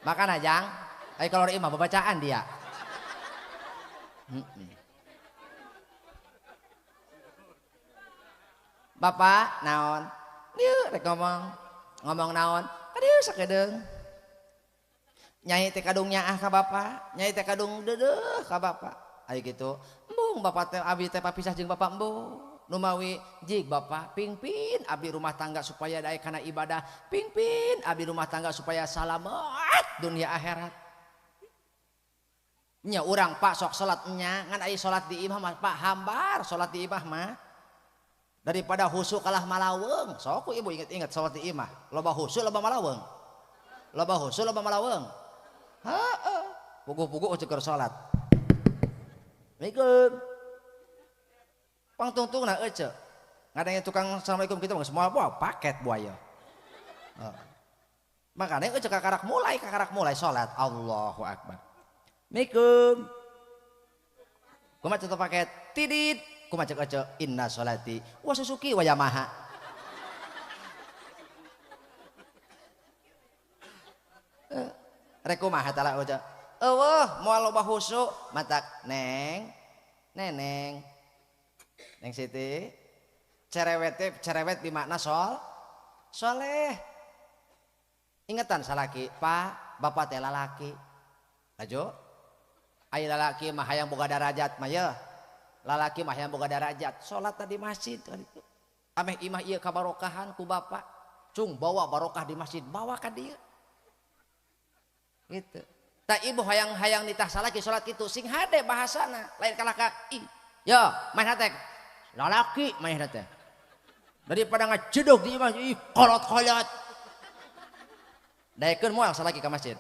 makan ajang kalau imah bacaan dia. Bapak naon dieu rek ngomong naon adieu sakedeung nyai teh kadung nyaah ka bapak nyai teh kadung deudeuh ka bapak aya kitu embung bapak teh abdi teh papisah jeung bapak embung nu mawi jig bapak pingpin abdi rumah tangga supaya daek kana ibadah pingpin abdi rumah tangga supaya salamet dunia akhirat nya urang Pak sok salat nya ngan aya salat di imah mah Pak hambar salat di imah mah daripada husu kalah malaweng sok ku ibu inget-inget salat di imah loba husu loba malaweng loba husu loba malaweng heeh puguh-puguh ujug keur salat Assalamualaikum pangtungtungna ece ngadenge tukang assalamualaikum kitu mah semua bawa paket buaya makanya ece kakarak mulai salat Allahu akbar Assalamualaikum kumaha contoh paket tidit kumaha cek aja inna sholati wa susuki wa yamaha rek kumaha tala aja eueuh moal loba husuk matak neneng Siti cerewet di makna soleh ingetan salaki Pak bapak teh lalaki ajo aya lalaki mah hayang boga darajat mah ya lalaki mah hayang boga darajat salat di masjid ameh imah ieu kabarokahan ku bapak cung bawa barokah di masjid bawa ka dieu gitu tak ibu hayang nitah salaki salat kitu sing hade bahasana lain kalah ka ya main hatek lalaki main teh daripada ngacedog di imah kolot-kolot daekeun moal salaki ka masjid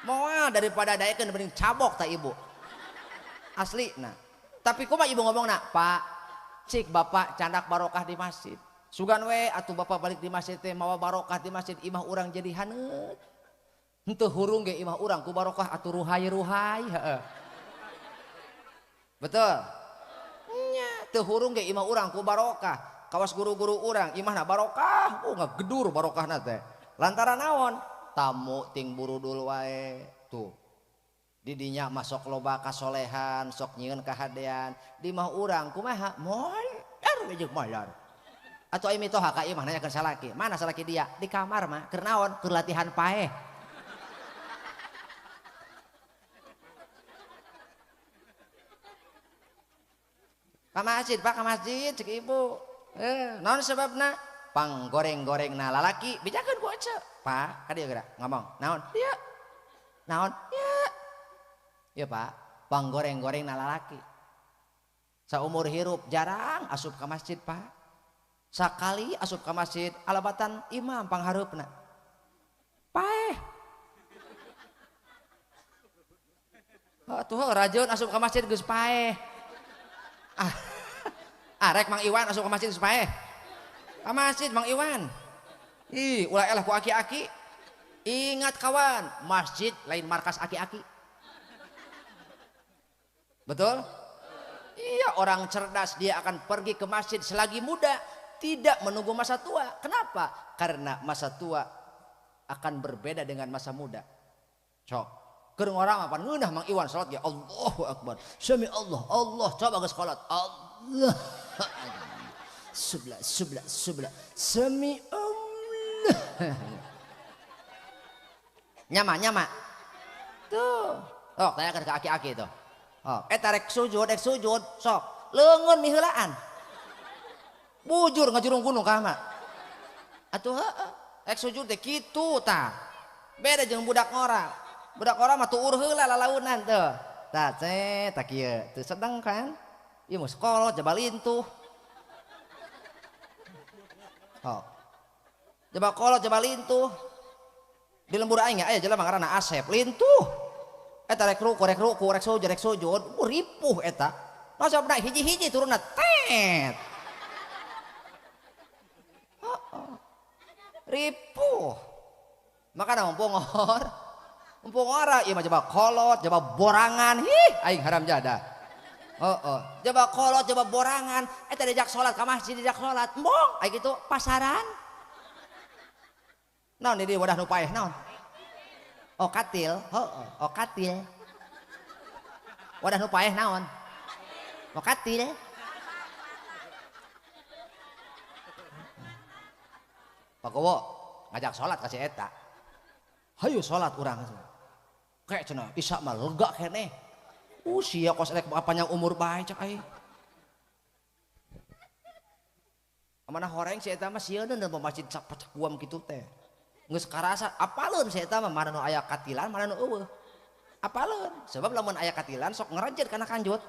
moal daripada daekeun mending cabok tak ibu asli nah tapi kumaha ibu ngomong nak Pak cik bapak candak barokah di masjid sugan we atuh bapak balik di masjid teh mawa barokah di masjid imah urang jadi haneut henteu hurung ge imah urang ku barokah atuh ruhai heeh betul nya teu hurung ge imah urang ku barokah kawas guru-guru urang imahna barokah ngagedur barokahna teh lantaran naon tamu ting burudul wae tuh didinya masuk loba kasolehan sok nyieun kahadean di mah urang kumaha moal jeung moal atuh ai mitoha ka imah nanyakeun salaki mana salaki dia di kamar mah keur naon keur latihan paeh ka masjid cek ibu naon sebabna panggoreng-gorengna lalaki bijakeun ku aca Pak, kadieu geura ngomong. Naon? Iya. Naon? Iya. Iya, Pak. Panggoreng-gorengna lalaki. Saumur hirup jarang asup ka masjid, Pak. Sakali asup ka masjid alabatan imam panghareupna. Paeh. Tuh rajeun asup ka masjid geus paeh. Rek Mang Iwan asup ka masjid geus paeh. Ka masjid Mang Iwan. Ulah elah ku aki-aki ingat kawan masjid lain markas aki-aki betul iya orang cerdas dia akan pergi ke masjid selagi muda tidak menunggu masa tua kenapa karena masa tua akan berbeda dengan masa muda cok keur orang apa ngeunah Mang Iwan salat ya Allahu akbar sami Allah coba geus salat Allah subla sami nyama tuh tanyakan ke aki-aki tuh eta rek sujud sok leungeun miheulaan bujur ngajurung gunung kama atuh ek sujud teh kitu tah beda jeung budak orang mah tuur heula lalaunan teh tah tak kieu teu sedeng kan ieu mah sekolot jabal lintuh oh jabal kolot jabal lintuh di lembur aing aya jelema ngaranna Asep lintuh eta rek ruku rek sujud ripuh eta masa benak hiji-hiji turunna tet ripuh makanya mumpung ora ieu mah coba kolot coba borangan aing haram jada coba kolot coba borangan eta diajak salat ka masjid diajak salat embong aya kitu pasaran naon di wadah nu paeh naon katil katil wadah nu paeh naon katil Pakowo ngajak sholat kasih eta hayu sholat urang kayak cenah isa mah lega keneh sia kos rek panjang umur bae cak ai amanah horeng si eta mah sieun dan masjid cakuam kitu teh geus karasa apaleun si eta mah mana nu aya katilan mana nu eueuh apaleun sebab lamun aya katilan sok ngerajet kana kanjut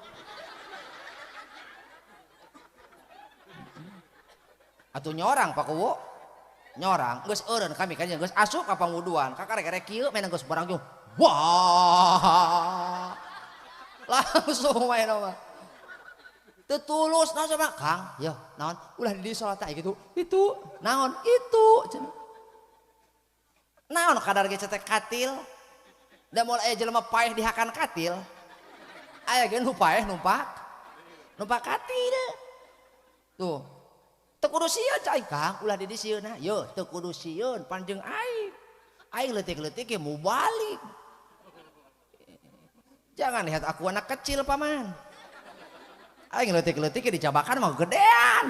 atuh nyorang Pakowo nyorang geus eureun kami kan geus asup ka panguduan kakarek-karek kieu menang geus barang jung wah langsung main mah teu tulus naon sama Kang yo naon ulah di salat teh gitu itu naon itu cenah naon kadar ge cetek katil da moal aya jelema paeh dihakan katil aya ge nu paeh numpak katil tuh teu kudu sieun cai Kang ulah di sieunna yo teu kudu sieun panjeung aing leutik-leutik ge mau balik jangan lihat aku anak kecil paman aing leutik-leutik ge dicabakan mah gedean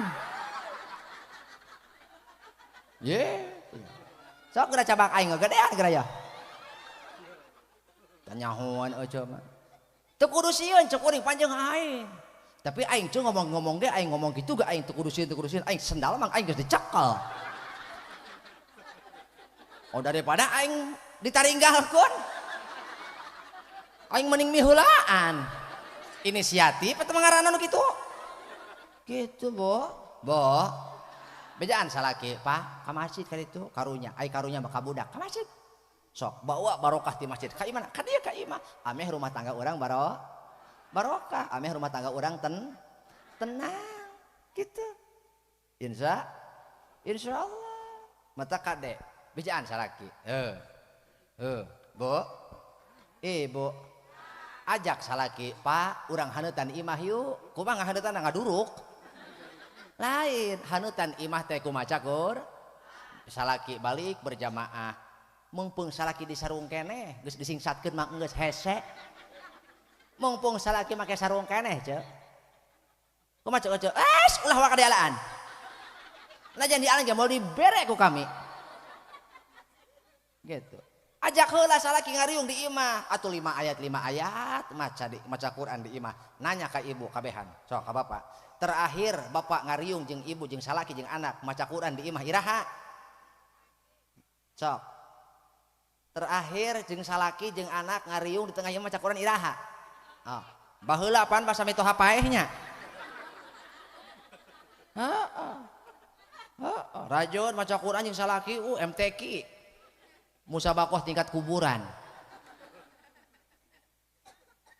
sok geura cabak aing gedean geura ya tanyahoan eueuh mah teu kudu sieun cek uring panjeung aing tapi aing cuy ngomong ge aing ngomong gitu gak aing teu kudu sieun aing sendal mang aing geus dicekel daripada aing ditaringgalkeun aing mending miheulaan inisiatif eta ngaranna nu kitu kitu bo bejaan salaki Pak ka masjid ka ditu karunya ai karunya mah ka budak ka masjid sok bawa barokah ti masjid ka imana ka dieu ka imah ameh rumah tangga urang barokah ameh rumah tangga orang tenang gitu insya Allah mata kade bijaan salaki bu ibu ajak salaki Pak urang haneutan imah yuk kumaha haneutan ngaduruk lain haneutan imah teh kumaha kur salaki balik berjamaah mumpung salaki disarung keneh geus disingsatkeun mah geus hese mumpung salaki make sarung keneh cek kumaha cek ulah waka dialaan najan dialaan ge mau dibere ku kami gitu ajak heula salaki ngariung di imah atuh 5 ayat maca Quran di imah nanya ka ibu kabehan sok ka bapak terakhir bapak ngariung jeung ibu jeung salaki jeung anak maca Quran di imah iraha sok terakhir jeung salaki jeung anak ngariung di tengah imah maca Quran iraha baheula apaan pas mitoha paehnya rajun maca Quran jeung salaki MTQ musabakoh tingkat kuburan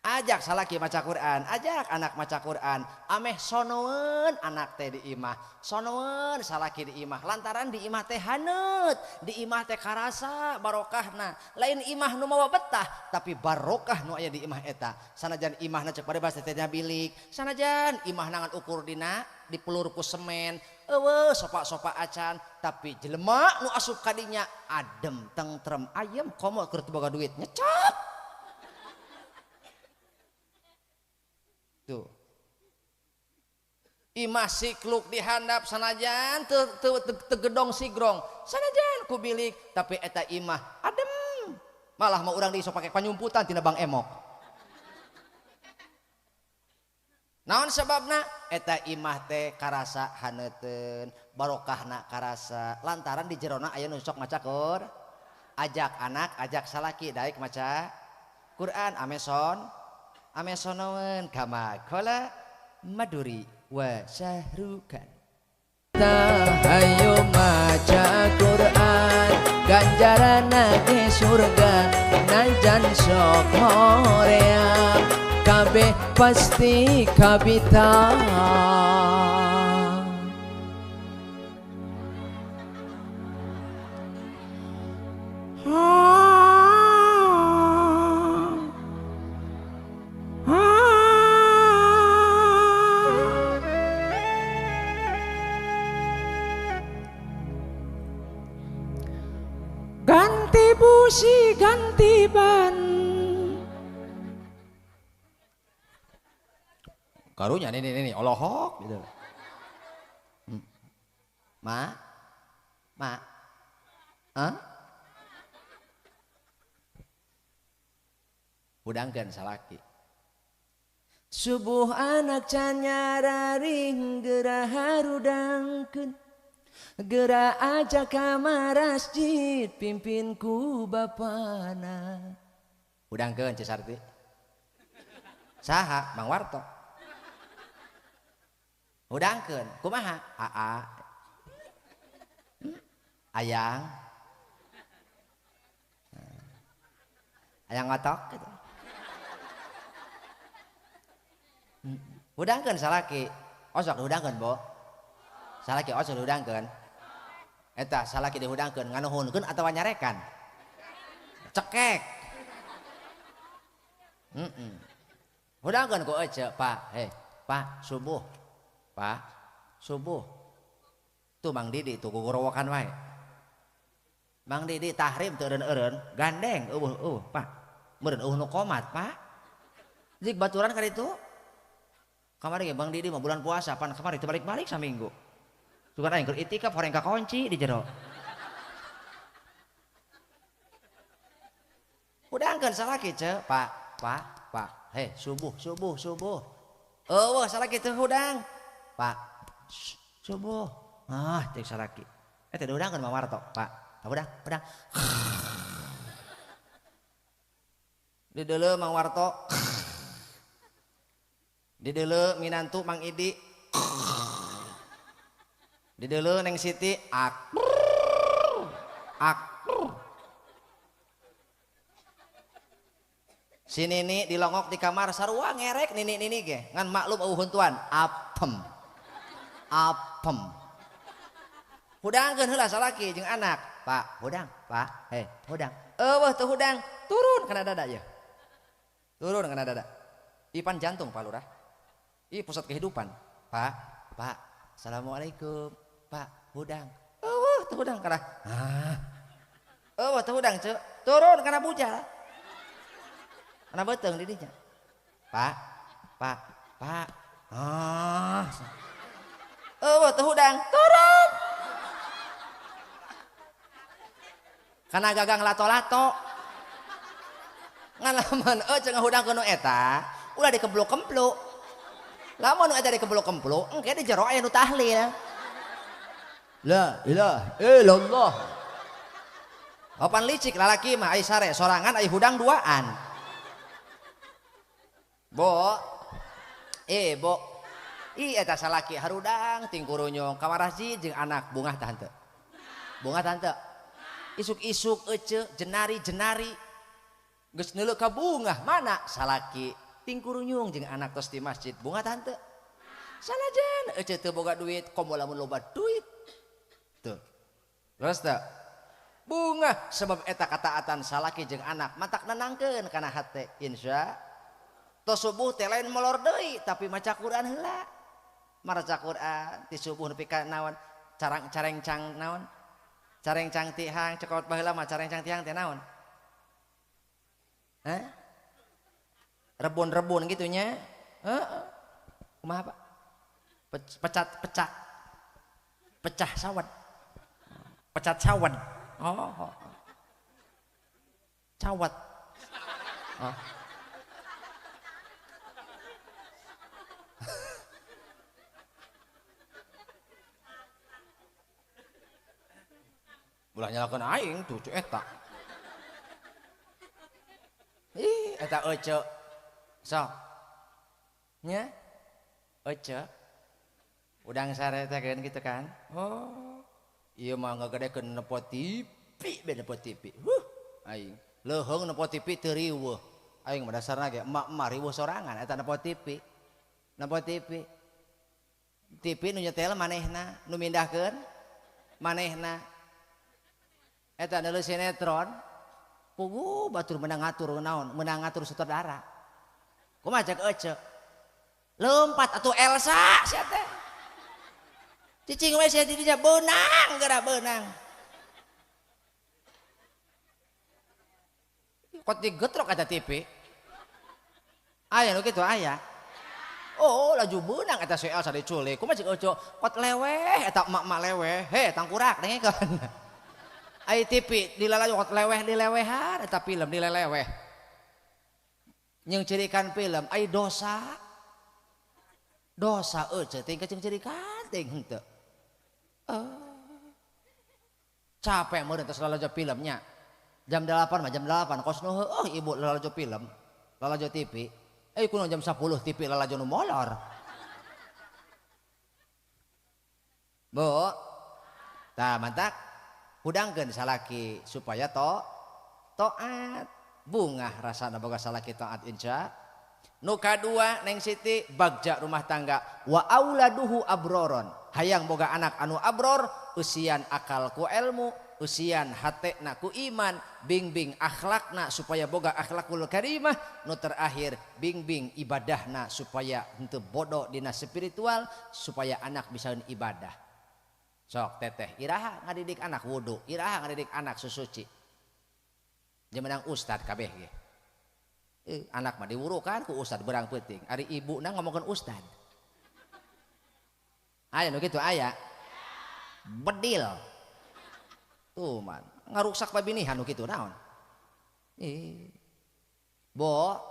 ajak salaki maca Quran ajak anak maca Quran ameh sonoeun anak teh di imah sonoeun salaki di imah lantaran di imah teh haneut di imah teh karasa barokahna lain imah nu mawa betah tapi barokah nu aya di imah eta sanajan imahna cek parebas teh bilik sanajan imah nangan ukur dina dipelur ku semen eueuh sopak-sopak acan tapi jelema nu asup kadinya adem tentrem ayem komo keur teu boga duit nyecep tuh imah sikluk dihandap sanajan tegedong sigrong sanajan ku bilik tapi eta imah adem malah mau urang diiso pake panyumputan tina Bang Emok Naon sebabna eta imah teh karasa haneuten barokahna karasa lantaran di jerona aya nu sok maca Qur'an ajak anak ajak salaki daek maca Quran amesonawen kama kola maduri wa syahrukan Hayo maca Quran ganjarana ke surga najan sok hoream kabeh pasti kabita ganti busi ganti ban karunya ini olohok gitu. ma udangkeun salaki subuh anak canyararing gerah harudangkeun gera aja ka masjid pimpin ku bapana udangkeun Cisarti saha Mang Warto udangkeun kumaha aa ayang ayang ngotok gitu udangkeun salaki osok udangkeun bo salaki osok udangkeun eta salaki dihudangkeun nganuhunkeun atawa nyarekan cekek udangkeun ku ece pak pak subuh tuh Mang Didi tuh gugorowokan wae Mang Didi tahrim teu eureun gandeng pak meureun nu komat pak jik baturan ka ditu kamari ge Mang Didi mah bulan puasa pan kamari teu balik-balik saminggu sugan aing keur itikaf horeng ka kunci di jero udangkeun salaki ce pak subuh salaki teu hudang pak subuh cek salaki teh udangkeun Mang Warto pak udang di deuleu Mang Warto di deuleu minantu Mang Idi di deuleu Neng Siti ak si Nini dilongok di kamar sarua ngerek nini ge ngan maklum eueuh huntuan apem hudangkeun heula salaki jeung anak pak hudang eueuh teu hudang turun kana dada ye turun kana dada ipan jantung Pak Lurah ih pusat kehidupan pak assalamualaikum pak hudang eueuh teu hudang kana eueuh teu hudang ceuk turun kana bujal kana beuteung di dinya pak eueuh teu hudang turun kana gagang lato-lato ngalaman cenah hudangkeun nu eta ulah dikempluk-kempluk lamun nu eta dikempluk-kempluk engke di jero aya nu tahlil la ilaha illallah opan licik lalaki mah ai sare sorangan ai hudang duaan bo eta salaki harudang tingkurunyong kawarasi jeung anak bungah tante isuk-isuk ece jenari geus neuleuh ka bungah mana salaki tingkurunyung jeung anak tos di masjid bunga tante sanajan ece teu boga duit komo lamun loba duit tuh terus teh bunga sebab eta kataatan salaki jeung anak matak nenangkeun kana hate insya tos subuh teh lain molor deui tapi maca Quran heula maca Quran ti subuh nepi ka naon carengcang naon carengcang tihang cekot baheula mah carengcang tihang teh naon rebun gitunya kumaha Pak pecah sawan cawat ulah nyalakan aing tuh cu eta. Ih eta ece sok nya ece udang sare teh kan gitu kan. Oh iya mah ngagedekeun nepo tipi beda nepo tipi. Aing leuheung nepo tipi teu riweuh. Aing mah dasarna ge emak-emak riweuh sorangan eta nepo tipi. Nepo tipi. Tipi nu nyetel manehna, nu mindahkeun manehna. Eta nu sinetron. Pugu batur menang ngatur naon, menang ngatur sutradara. Kumaha cek ece? Lompat atuh Elsa sia teh. Cicing we sia didinya beunang geura beunang. Kot digetrok eta TV. Aya nu kitu aya. Oh laju beunang eta si Elsa diculik. Kumaha cek ece? Kot leweh eta emak-emak leweh. He tangkurak dengekeun. Ai TV dilalajo kot leweh dilewehan eta film dileleweh. Nyeung cirikan film ai dosa. Dosa ece teh kecing cirikan teh henteu. Capek meureun tos lalajo filmnya. Jam 8 mah jam 8 kos nu heueuh ibu lalajo film. Lalajo TV. Kunaon jam 10 TV lalajo nu molor. Bu. Tah mantak hudangkeun salaki supaya taat bungah rasana boga salaki taat insya. Nu kadua Neng Siti bagja rumah tangga wa auladuhu abroron hayang boga anak anu abror usian akal ku ilmu usian hatena ku iman bingbing akhlakna supaya boga akhlakul karimah nu terakhir bingbing ibadahna supaya henteu bodoh dina spiritual supaya anak bisa ibadah. Sok teteh iraha ngadidik anak wudu iraha ngadidik anak susuci jemenang ustad kabeh ge anak mah diwurukan ku ustad berang peuting ari ibuna ngomongkeun ustad aya nu kitu aya bedil tuh man ngaruksak babinihan nu kitu naon bo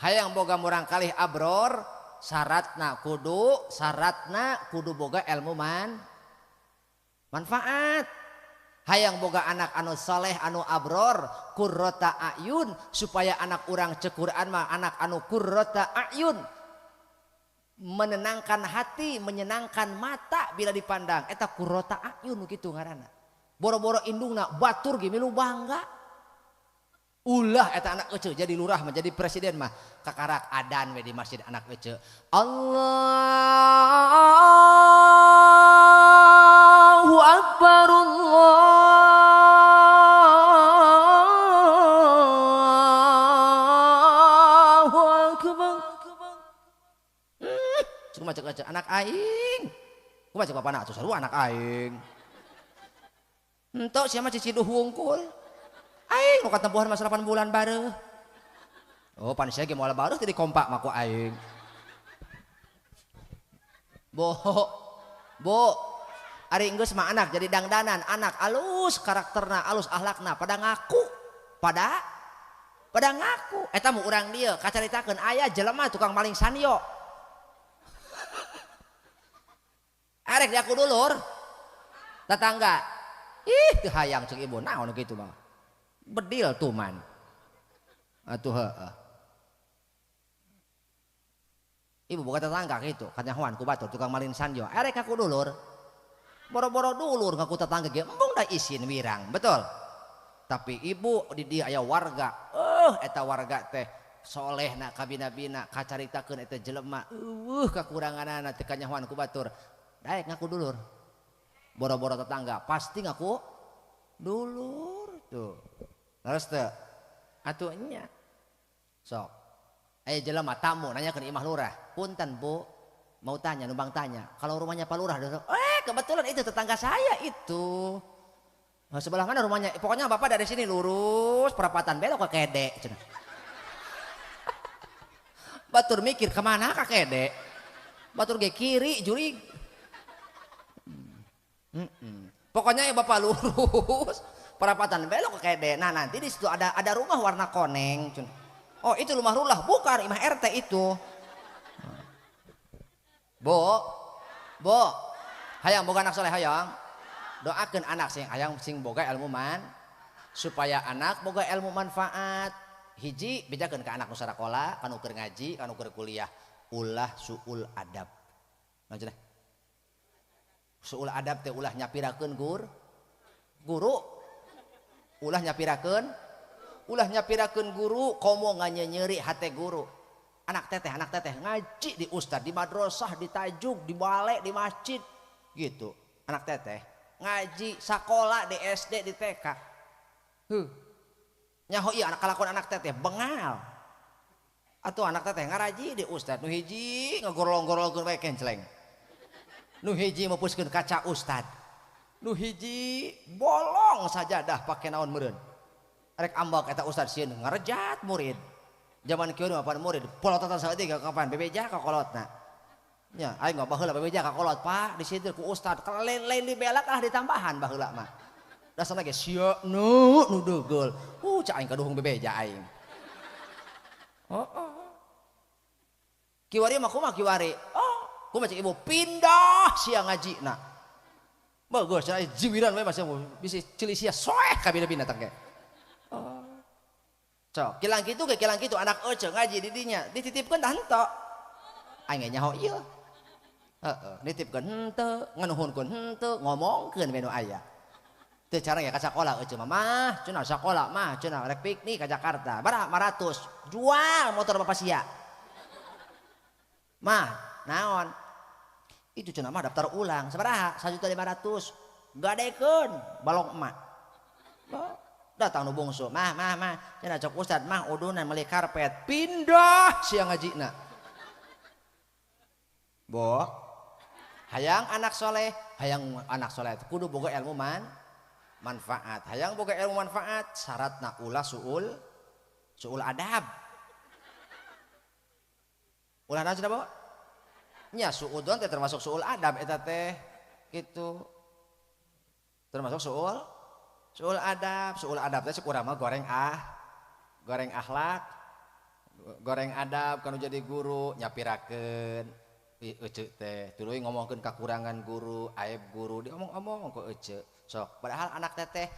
hayang boga murang kalih abror syaratna kudu boga ilmu manfaat hayang boga anak anu saleh anu abror qurrata ayun supaya anak urang cek Quran mah anak anu qurrata ayun menenangkan hati menyenangkan mata bila dipandang eta qurrata ayun kitu ngaranna boro-boro indungna batur ge milu bangga ulah eta anak ece jadi lurah menjadi presiden mah kakarak adan we di masjid anak ece Allahu akbar Allahu akbar cuma cek anak aing kumaha cek bapana atuh sarua anak aing entok sia mah ciciduh wungkul aing nu katempuhan masa 8 bulan bareuh. Oh pan sia ge moal bareuh teh dikompak mah ku aing. Bo. Ari geus mah anak jadi dangdanan, anak alus karakterna, alus akhlakna pada ngaku. Pada ngaku. Eta mah urang dieu kacaritakeun aya jelema tukang maling sanyo. Arek di aku dulur. Tetangga. Ih teu hayang ceuk ibu naon kitu mah. Bedil tuh man atuh ibu boga tetangga gitu kanyahoan ku batur tukang malin sanjo erek aku dulur boro-boro dulur ngaku tetangga ge embung da isin wirang betul tapi ibu di dia aya warga eta warga teh solehna kabina-bina kacaritakeun eta jelema kakuranganana teh kanyahoan ku batur daek ngaku dulur boro-boro tetangga pasti ngaku dulur tuh terus teh atuhnya sok aya jelema tamu nanya ke imah lurah punten bu mau tanya numpang tanya kalau rumahnya Pak Lurah kebetulan itu tetangga saya itu sebelah mana rumahnya pokoknya bapak dari sini lurus perapatan belok ke Kede batur mikir kemana ke Kede batur ge kiri juri pokoknya ya bapak lurus perapatan belok ke Kede. Nah nanti di situ ada rumah warna koneng. Oh itu rumah rulah bukan imah RT itu. Bo, hayang boga anak soleh hayang. doakeun anak sing hayang sing boga ilmu supaya anak boga ilmu manfaat. Hiji bejakeun ka anak nu sakola, kanu keur ngaji, kanu keur kuliah, ulah suul adab. Naon cenah? Suul adab teh ulah nyapirakeun guru. Ulah nyapirakeun guru, komo nganyenyeri hate guru. Anak teteh ngaji di ustad, di madrasah, di tajuk, di balai, di masjid gitu. Anak teteh ngaji sakola di SD, di TK. Nyaho iya anak kalakon anak teteh bengal. Atuh anak teteh ngaraji di ustad, nu hiji ngagorol-gorolkeun bae kenceleng. Nu hiji mepuskeun kaca ustad. Nu hiji bolong sajadah pake naon meureun. Rek ambak eta ustad sieun ngarejat murid. Zaman kieu mah murid polototan saeutik kapan bebeja ka kolotna. Nya aing mah baheula bebeja ka kolot Pak di situ ku ustad lain dibelak ditambahan baheula mah. Dasarna ge sia nu deugel. Cak aing kaduhung bebeja aing. Kiwari mah kumaha kiwari? Kumaha cek ibu pindah sia ngajina. Bagus cenah jiwiran we masih bisa ceuli sia soek ka bina-bina tang ge. Cok, kilang kitu anak ece ngaji di dinya dititipkeun tah henteu. Aing nyaho ieu. Nitipkeun henteu, nganuhunkeun henteu, ngomongkeun we nu aya. Teu cara ya ka sakola ece mah cenah sakola mah cenah rek piknik ka Jakarta. Baraha 500 jual motor bapak sia. Mah, naon? Itu cenah mah daftar ulang sabaraha? 1.500.000. Gadekeun balong emak. Datang nu bungsu, mah cenah cok ustad mah udunan meuli karpet pindah sia ngajina. Bo hayang anak soleh kudu boga ilmu manfaat. Hayang boga ilmu manfaat syaratna ulah suul adab. Ulah naon cenah Bo? Nya suudon teh termasuk suul adab eta teh kitu. Termasuk suul adab teh sakurang mah goreng akhlak, goreng adab kanu jadi guru nyapirakeun ece teh tuluy ngomongkeun kakurangan guru, aib guru diomong-omong ku ece. Sok padahal anak teteh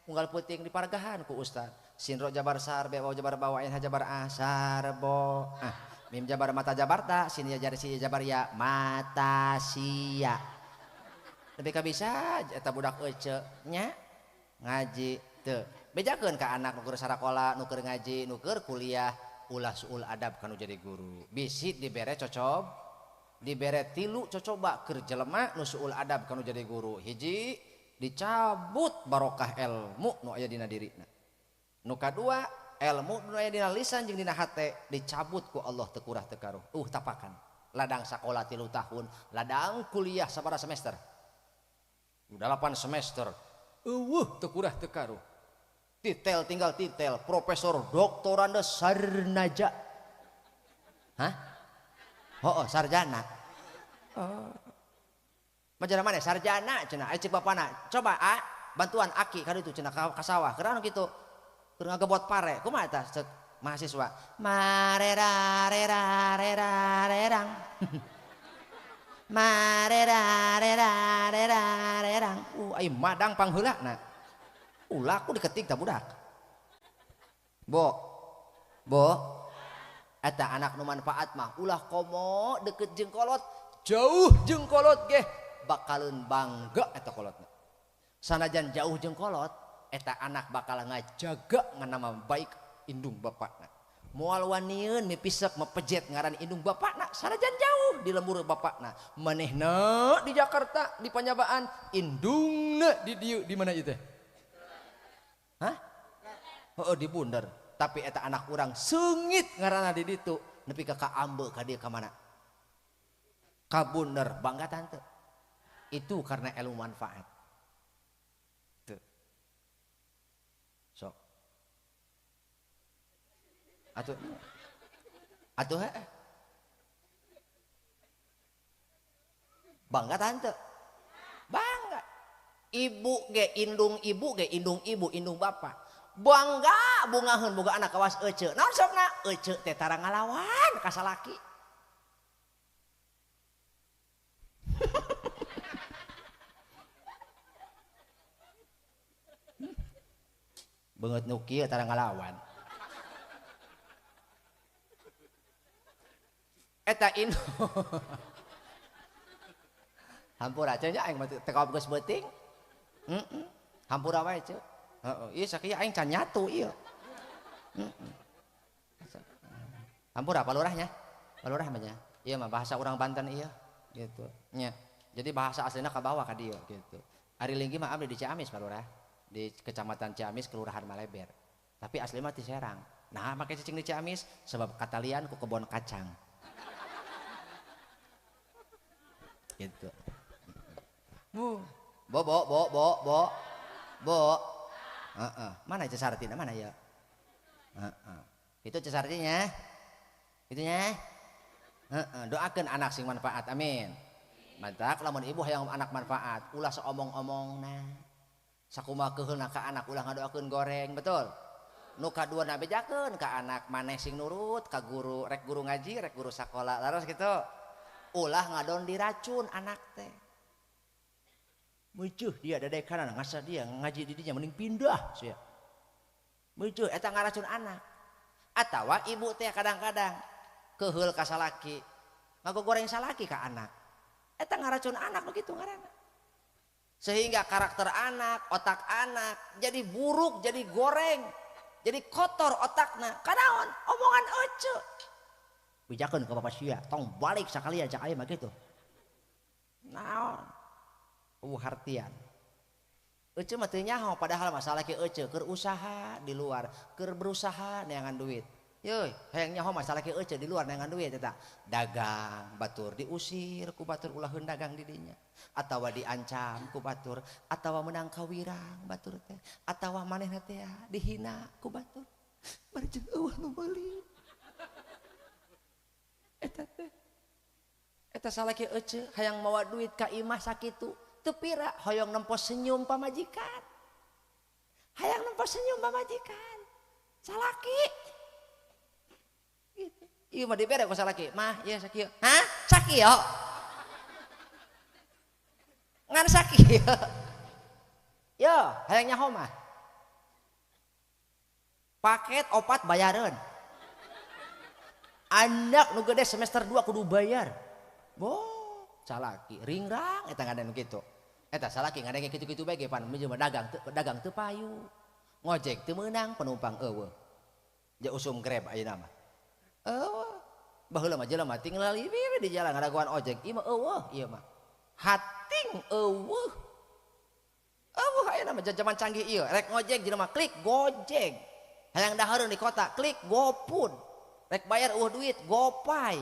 unggal peuting dipargahan ku ustad. Sinro jabar sar bewa jabar bawain hajabar asar bo. Mim jabar mata jabarta, sin ya jabar ya mata sia. Tapi kabisa eta budak ece nya ngaji teu bejakeun ka anak nu keur sarakola nu keur ngaji nu keur kuliah ulah suul adab kanu jadi guru bisi dibere cocob dibere tilu cocoba keur jelema nu suul adab kanu jadi guru. Hiji dicabut barokah ilmu nu aya dina dirina, nu kadua ilmu nu aya dina lisan jeung dina hate dicabut ku Allah teu kurah teu karuh. Tapakan ladang sakola 3 tahun, ladang kuliah sabaraha semester? 8 semester. Teu kurah teu karuh. Tinggal titel profesor doktoranda sarnaja. Sarjana. Majana mana sarjana cenah aya cek bapana. Coba bantuan aki ka ditu cenah ka sawah. Keur kitu. Keur ngagebot pare. Kumaha eta cek mahasiswa? Marera rera rera rerang. Marerarerarerang. Ai madang pangheulana. Ulah aku diketik tah budak. Bo. Eta anak nu manfaat mah ulah komo deket jeung kolot, jauh jeung kolot ge bakaleun bangga eta kolotna. Sanajan jauh jeung kolot, eta anak bakal ngajaga nganama baik indung bapakna. Moal wanieun mipisek mepejet ngaran indung bapakna sanajan jauh di lembur bapakna. Manehna di Jakarta di Panyabaan, indungna di dieu di mana ieu teh? Di Bundar. Tapi eta anak urang seungit ngaranna di ditu nepi ka Ambe ka dieu ka mana? Ka Bundar, bangga tante. Itu karena ilmu manfaat. Tuh. Sok. Atuh bangga tante, bangga. Ibu ge indung ibu indung bapak. Bangga bungaheun boga anak kawas ece. Naon sokna? Ece teh tara ngalawan ka salaki. Beungeut nu kieu tara ngalawan. Eta inu. Hampura cenah nya aing mah teu geus beuting. Hampura wae ce. Heeh, ieu sakieu aing can nyatu ieu. Hampura palurahnya. Palurah mah nya. Ieu mah bahasa urang Banten ieu gitu. Nya. Jadi bahasa aslina ka bawah ka dieu gitu. Ari Linggi mah abdi di Ciamis palurah. Di Kecamatan Ciamis Kelurahan Maleber. Tapi asli mah ti Serang. Nah, make cicing di Ciamis sebab katalian ku kebon kacang. Gitu. Bo. Mana cesartina mana ya? Itu cesartinya. Itunya. Doakeun anak sing manfaat. Amin. Mantak lamun ibu hayang anak manfaat, ulah saomong-omongna. Sakumaha keheulna ka anak ulah ngadoakeun goreng, betul? Nu kaduana bejakeun ka anak maneh sing nurut ka guru, rek guru ngaji, rek guru sakola. Laras kitu. Ulah ngadon diracun anak teh. Mucuh dia dadekan ngasa dia ngaji di dinya mending pindah sia. Mucuh eta ngaracun anak. Atawa ibu teh kadang-kadang keheul ka salaki. Ngagogoreng salaki ka anak. Eta ngaracun anak begitu ngaranna. Sehingga karakter anak, otak anak jadi buruk, jadi goreng, jadi kotor otakna. Kanaon omongan ece. Bijakeun ka bapak sia, tong balik sakalian cak aya mah kitu. Naon? Hartian. Ece mah teu nyaho padahal masalah ke ece keur usaha di luar, keur berusaha neangan duit. Yeuy, hayang nyaho masalah ke ece di luar neangan duit eta. Dagang, batur diusir ku batur ulah heun dagang di dinya. Atawa diancam ku batur, atawa menang kawirang batur teh, atawa manehna teh dihina ku batur. Bari jeung eueuh nu meuli. Eta teh. Eta salaki ece hayang mawa duit ka imah sakitu, teu pira hoyong nempos senyum pamajikan. Hayang nempos senyum pamajikan. Salaki. Gitu. Ieu mah dibere ku salaki. Mah, ieu sakieu. Hah? Sakieu? Ngan sakieu. Yo, hayang nyaho mah. Paket opat bayareun. Anak nu gede semester 2 kudu bayar. Boh, salaki ringrang eta ngaden kitu. Eta salaki ngadenge kitu-kitu bae ge pan menjelma dagang teu payu. Ngojek teu meunang penumpang eueuh. Ja usum Grab ayeuna mah. Eueuh. Baheula mah jelema tinggal liwih di jalan ngadaguan ojek ieu mah eueuh ieu mah. Hating eueuh. Eueuh ayeuna mah zaman canggih ieu. Rek ngojek jelema klik Gojek. Hayang dahareun di kota klik GoFood. Rek bayar duit GoPay.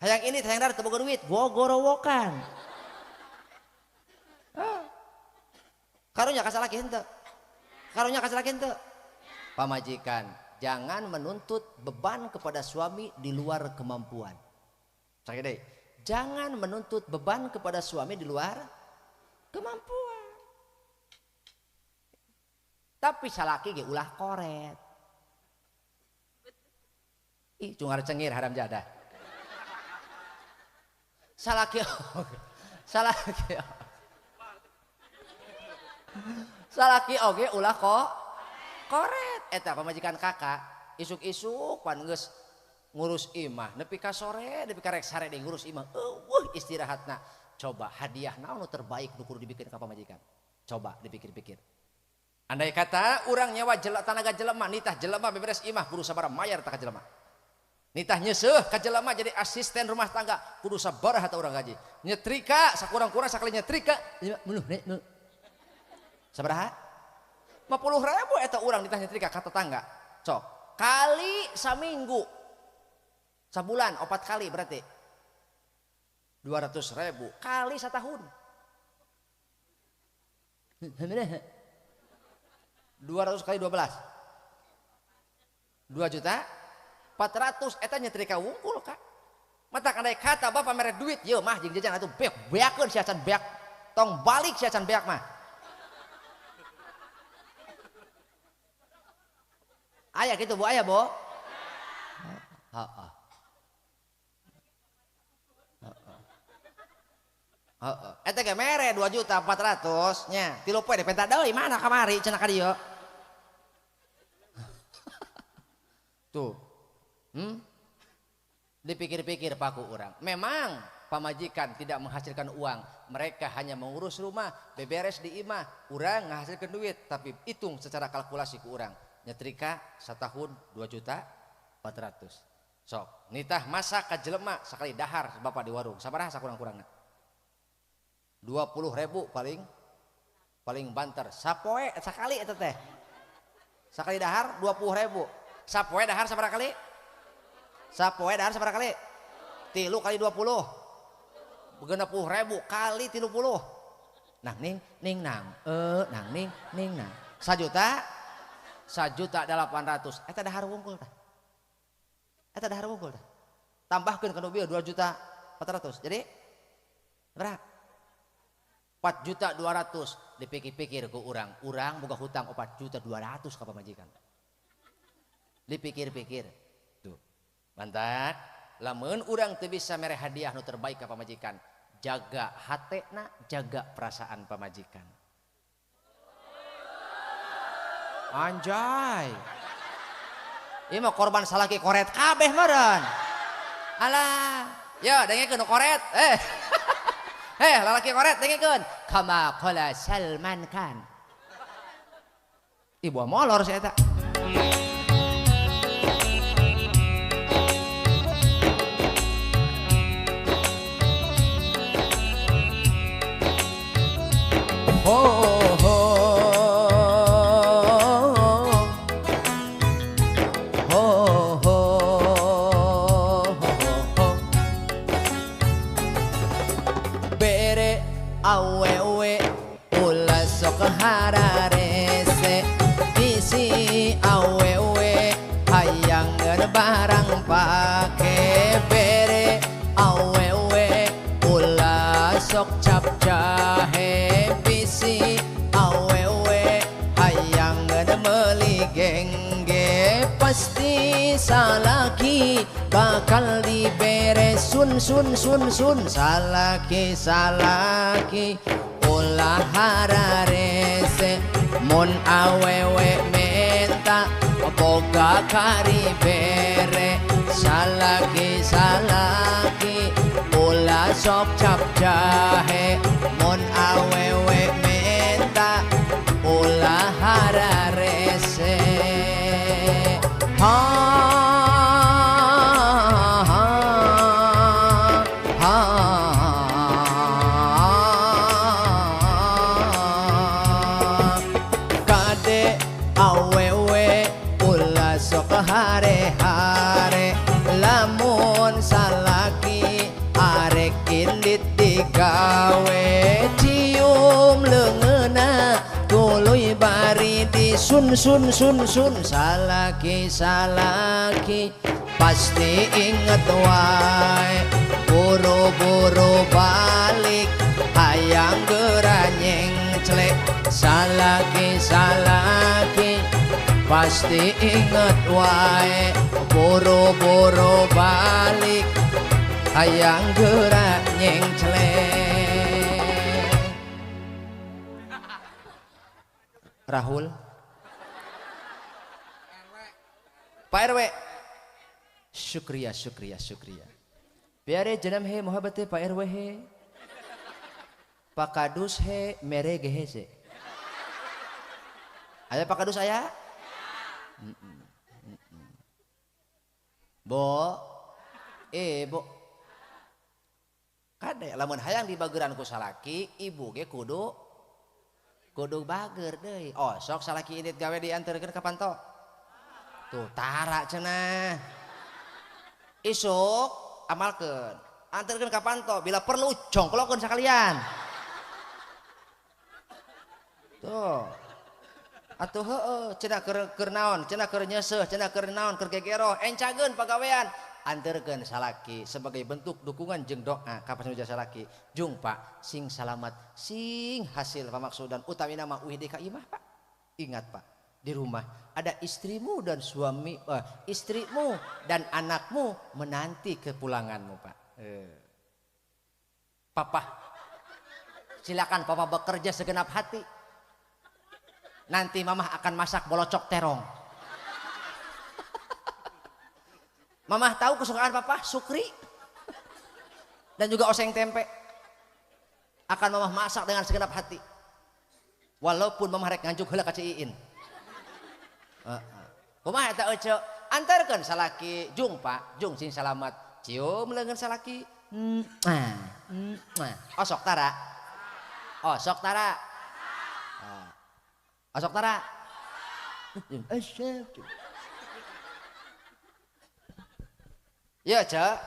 Hayang ini hayang dar teu boga duit gogorowokan. Karunya kasalaki henteu. Karunya kasalaki henteu. Pamajikan, jangan menuntut beban kepada suami di luar kemampuan. Sakit deh. Jangan menuntut beban kepada suami di luar kemampuan. Tapi salaki ge ulah koret. Ih, cungar cengir haram jadah. Salaki oge ulah kok koret. Eta pamajikan kakak isuk-isuk pan geus ngurus imah nepi ka sore nepi ka rek sare deui ngurus imah istirahatna. Coba hadiah naon nu terbaik nu kudu dibikeun ka pamajikan. Coba dipikir-pikir. Andai kata urang nyawa tanaga jelema nitah jelema beberes imah kudu sabaraha mayar tah ka jelema. Nitah nyeseuh ka jelema jadi asisten rumah tangga kudu sabaraha tah urang gaji. Nyetrika sakurang-kurang sakali nyetrika meunuh nu sabaraha? 50.000 eta urang nitah nyetrika ka tetangga. Cok, kali saminggu. Sabulan 4 kali berarti 200.000 kali satahun. 200 kali 12 2.400.000 eta nyetrika wungkul Kak. Mata andai kata bapak mere duit yeuh mah jeung jajan atuh beakeun si acan beak tong balik si acan beak mah. Aya kitu Bu aya Bo? Heeh. Eta ge mere 2.400.000 nya. 3 poe dipenta deui mana kamari cenah ka dieu. Tuh. Dipikir-pikir paku orang. Memang pamajikan tidak menghasilkan uang. Mereka hanya mengurus rumah, beberes di imah. Urang menghasilkan duit, tapi hitung secara kalkulasi ku urang. Nyetrika setahun 2.400.000. Sok, nitah masak ka jelema sekali dahar bapak di warung. Sabaraha sakurang-kurangna? 20.000 paling banter. Sapoe sakali eta teh. Sakali dahar 20.000. Sapoe dahar sabaraha kali? Sapoe dahar sabaraha kali? 3 kali 20. 60.000 kali 30. Nang ning nang. Nang ning nang. 1.800.000. Eta dahar wungkul tah. Eta dahar wungkul tah. Tambahkeun kana bieu 2.400.000. Jadi berapa? 4.200.000. Dipikir-pikir ku urang. Urang boga hutang 4.200.000 ka pamajikan. Dipikir-pikir. Tuh. Mantap. Lamun urang teu bisa mere hadiah nu terbaik ka pamajikan, jaga hatena, jaga perasaan pamajikan. Anjay. Ieu mah korban salaki koret kabeh meureun. Alah, yo dengekeun nu koret. Lalaki koret dengekeun. Kama qala Salman Khan. Ibu molor si eta. Ho ho ho ho ho bere awewe ulah sok hararese bisi awewe hayangeun barang pake bere awewe ulah sok cap jahe awewe hayangeun meuli gengge pasti salaki bakal dibere sun salaki ulah hararese mun awewe menta boga kari bere salaki ulah sok cap jahe mun awewe menta ulah hararese ha ha ha kade awewe ulah sok hare-hare lamun salaki arek indit digawe cium leungeuna tuluy bari di sun salaki pasti inget wae buru-buru balik hayang geura nyengclek salaki pasti inget wae buru-buru balik hayang geura nyengclek. Rahul Pak RW syukriya biare jenam he muhabbate Pak RW he Pak Kadus he merege he se aya Pak Kadus aya Bo bo kade lamun hayang dibageran ku salaki ibu ge kudu bager deui. Oh, sok salaki indit gawe dianterkeun ka panto. Tuh, tara cenah. Isuk amalkeun. Anterkeun ka panto bila perlu jongklokeun sakalian. Tuh. Atuh heueuh, cenah keur naon, cenah keur nyeuseuh, cenah keur naon, keur gegero, encageun pagawean. Anterkeun salaki sebagai bentuk dukungan jeung doa ka panuja salaki. Jung Pak, sing salamat, sing hasil pamaksudan utamina mah uhide ka imah Pak. Ingat Pak, di rumah ada istrimu dan istrimu dan anakmu menanti kepulanganmu Pak. Papa, silakan Papa bekerja segenap hati. Nanti Mama akan masak bolocok terong. Mamah tahu kesukaan papa sukri dan juga oseng tempe. Akan mamah masak dengan segenap hati. Walaupun mamah rek nganjuk heula ka Ciin. Kumaha eta Ece? Antarkeun salaki Jung Pak, Jung sing salamat. Cium leungeun salaki. Osok tara. Osok tara. Osok tara. Ya Cek,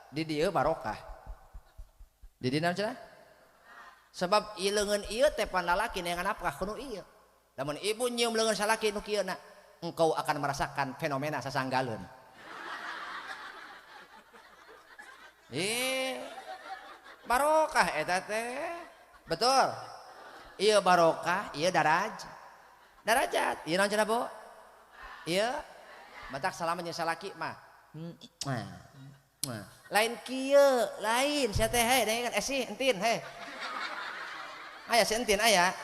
di dieu barokah. Di dina cenah? Sebab ieu leungeun ieu teh panalaki neangan nafkah kudu ieu. Lamun ibu nyium leungeun salaki nu kieuna, engkau akan merasakan fenomena sasanggaleun. Barokah eta teh. Betul. Ieu barokah, ieu darajat. Ieu naon cenah, Bu? Ieu matak salaman jeung salaki mah. Lain kieu, lain sia teh he, si entin he. Aya si entin aya.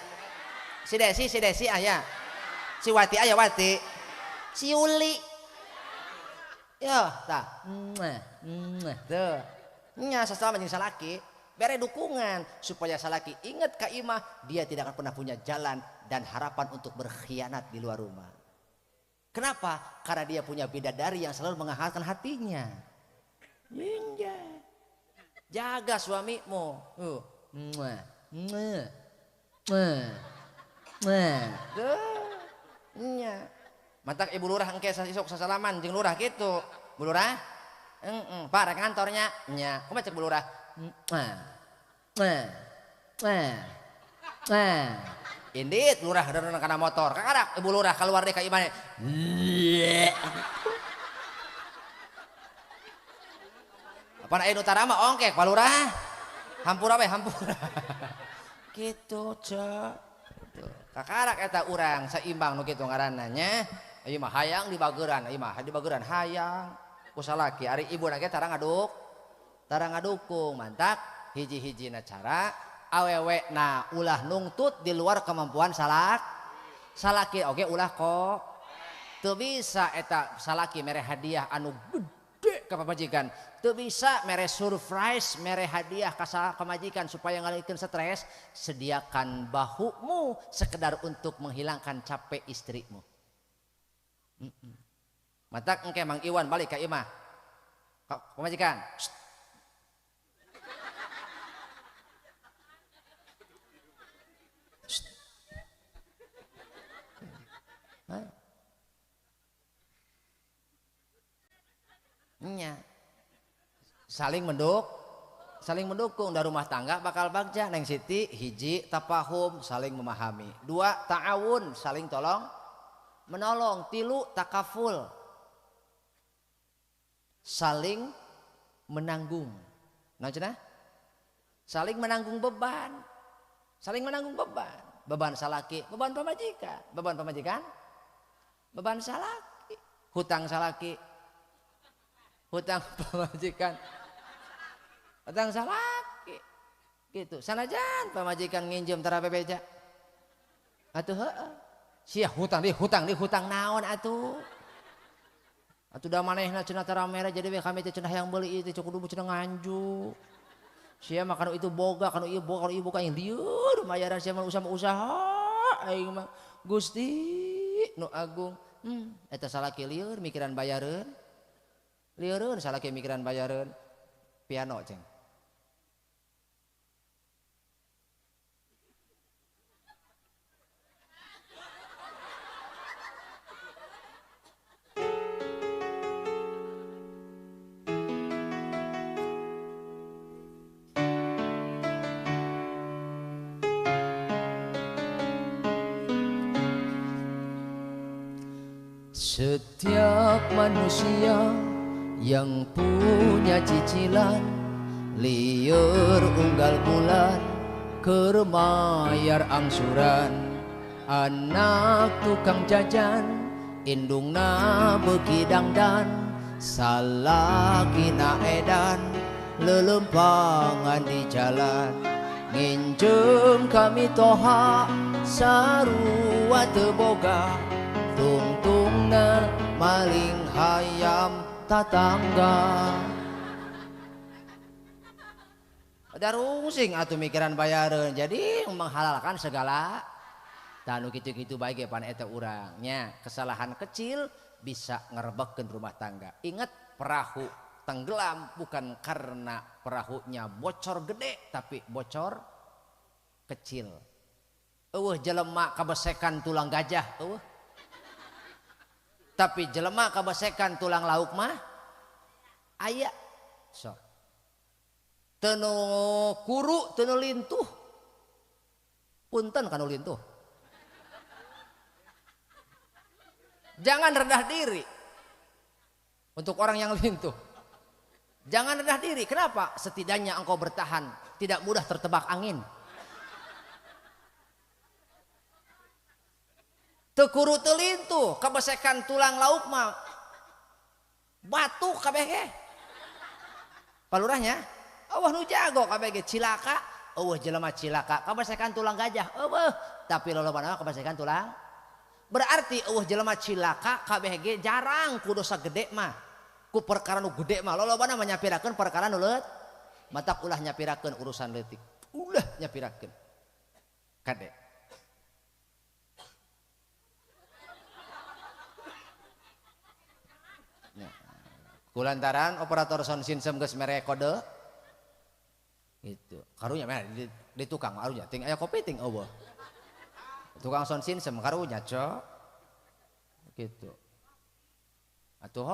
Si Desi aya. Si Wati aya Wati. Si Yuli. Ya, tah. Tuh. Nya sasama jeung salaki, bere dukungan supaya salaki ingat ka imah, dia tidak akan pernah punya jalan dan harapan untuk berkhianat di luar rumah. Kenapa? Karena dia punya bidadari yang selalu menghangatkan hatinya. Jaga suamimu. Mantak ibu lurah engke isuk sasalaman jeung lurah gitu. Bu lurah? Pak rek kantornya nya. Kumaha cek bu lurah? Indit lurah dareuna kana motor. Kakarak ibu lurah keluar deh ka imah. Apa aya nu tara mah ongkek Pak Lurah. Hampura we hampura. Kitu Cek. Kakarak eta urang saimbang nu kitu ngaranna nya. Ieu mah hayang di bageuran, ieu mah di bageuran hayang. Ku salaki ari ibuna ge tara ngadukung mantak hiji-hijina cara awewena ulah nungtut di luar kemampuan salaki oge ulah kok teu bisa eta salaki mere hadiah anu gede ka pamajikan, teu bisa mere surprise mere hadiah ka majikan supaya ngalikeun stres. Sediakan bahumu sekedar untuk menghilangkan capek istrimu. Matak engke Mang Iwan balik ka imah. Pamajikan. Nya. Saling mendukung dari rumah tangga bakal bagja. Neng Siti hiji tapahum saling memahami. 2 ta'awun saling tolong menolong. 3 takaful saling menanggung. Nah cenah? Saling menanggung beban. Beban salaki, beban pamajikan. Beban salaki. Hutang salaki. Hutang pamajikan. Hutang salaki. Gitu. Sanajan pamajikan nginjem tara bebeja. Atuh heueuh. Sia hutang naon atuh? Atuh da manehna cenah tara mere jadi we kami teh cenah hayang beuli ieu teh kudu cenah nganju. Sia mah kanu itu boga, kanu ieu boga yang lieur mayaran sia mah usaha aing mah Gusti nu agung. Eta salaki lieur mikiran bayareun. Lieureun salaki mikiran bayareun. Piano ceng. Setiap manusia yang punya cicilan lieur unggal bulan keur mayar angsuran. Anak tukang jajan indungna beuki dangdan salakina edan lelempangan di jalan. Nginjem kami toha sarua teu boga tungtungna maling hayam tetangga. Ada rusing atuh mikiran bayaran, jadi menghalalkan segala tanu gitu-gitu baik ya pan eta urangnya. Kesalahan kecil bisa ngerebekeun rumah tangga. Ingat, perahu tenggelam bukan karena perahunya bocor gede, tapi bocor kecil. Jelema kabesekan tulang gajah, tapi jelema kabesekan tulang lauk mah aya. So tenu kuru tenu lintuh, punten kanu lintuh. Jangan rendah diri untuk orang yang lintuh. Jangan rendah diri. Kenapa? Setidaknya engkau bertahan, tidak mudah tertebak angin. Tekuru telintuh, kebesekan tulang lauk mah batu kabeh ge. Palurahnya, eueuh nu jago kabeh ge cilaka, eueuh jelema cilaka, kebesekan tulang gajah, eueuh, tapi lolobana kebesekan tulang. Berarti eueuh jelema cilaka kabeh ge jarang ku dosa gede mah. Ku perkara nu gede mah lolobana mah nyapirakeun perkara nu leutik. Matak ulah nyapirakeun urusan leutik. Ulah nyapirakeun. Kade. Kulantaran operator sound system geus mere kode gitu. Karunya mah di tukang karunya ting aya kopi ting eueuh. Tukang sound system karunya cok gitu. Atuh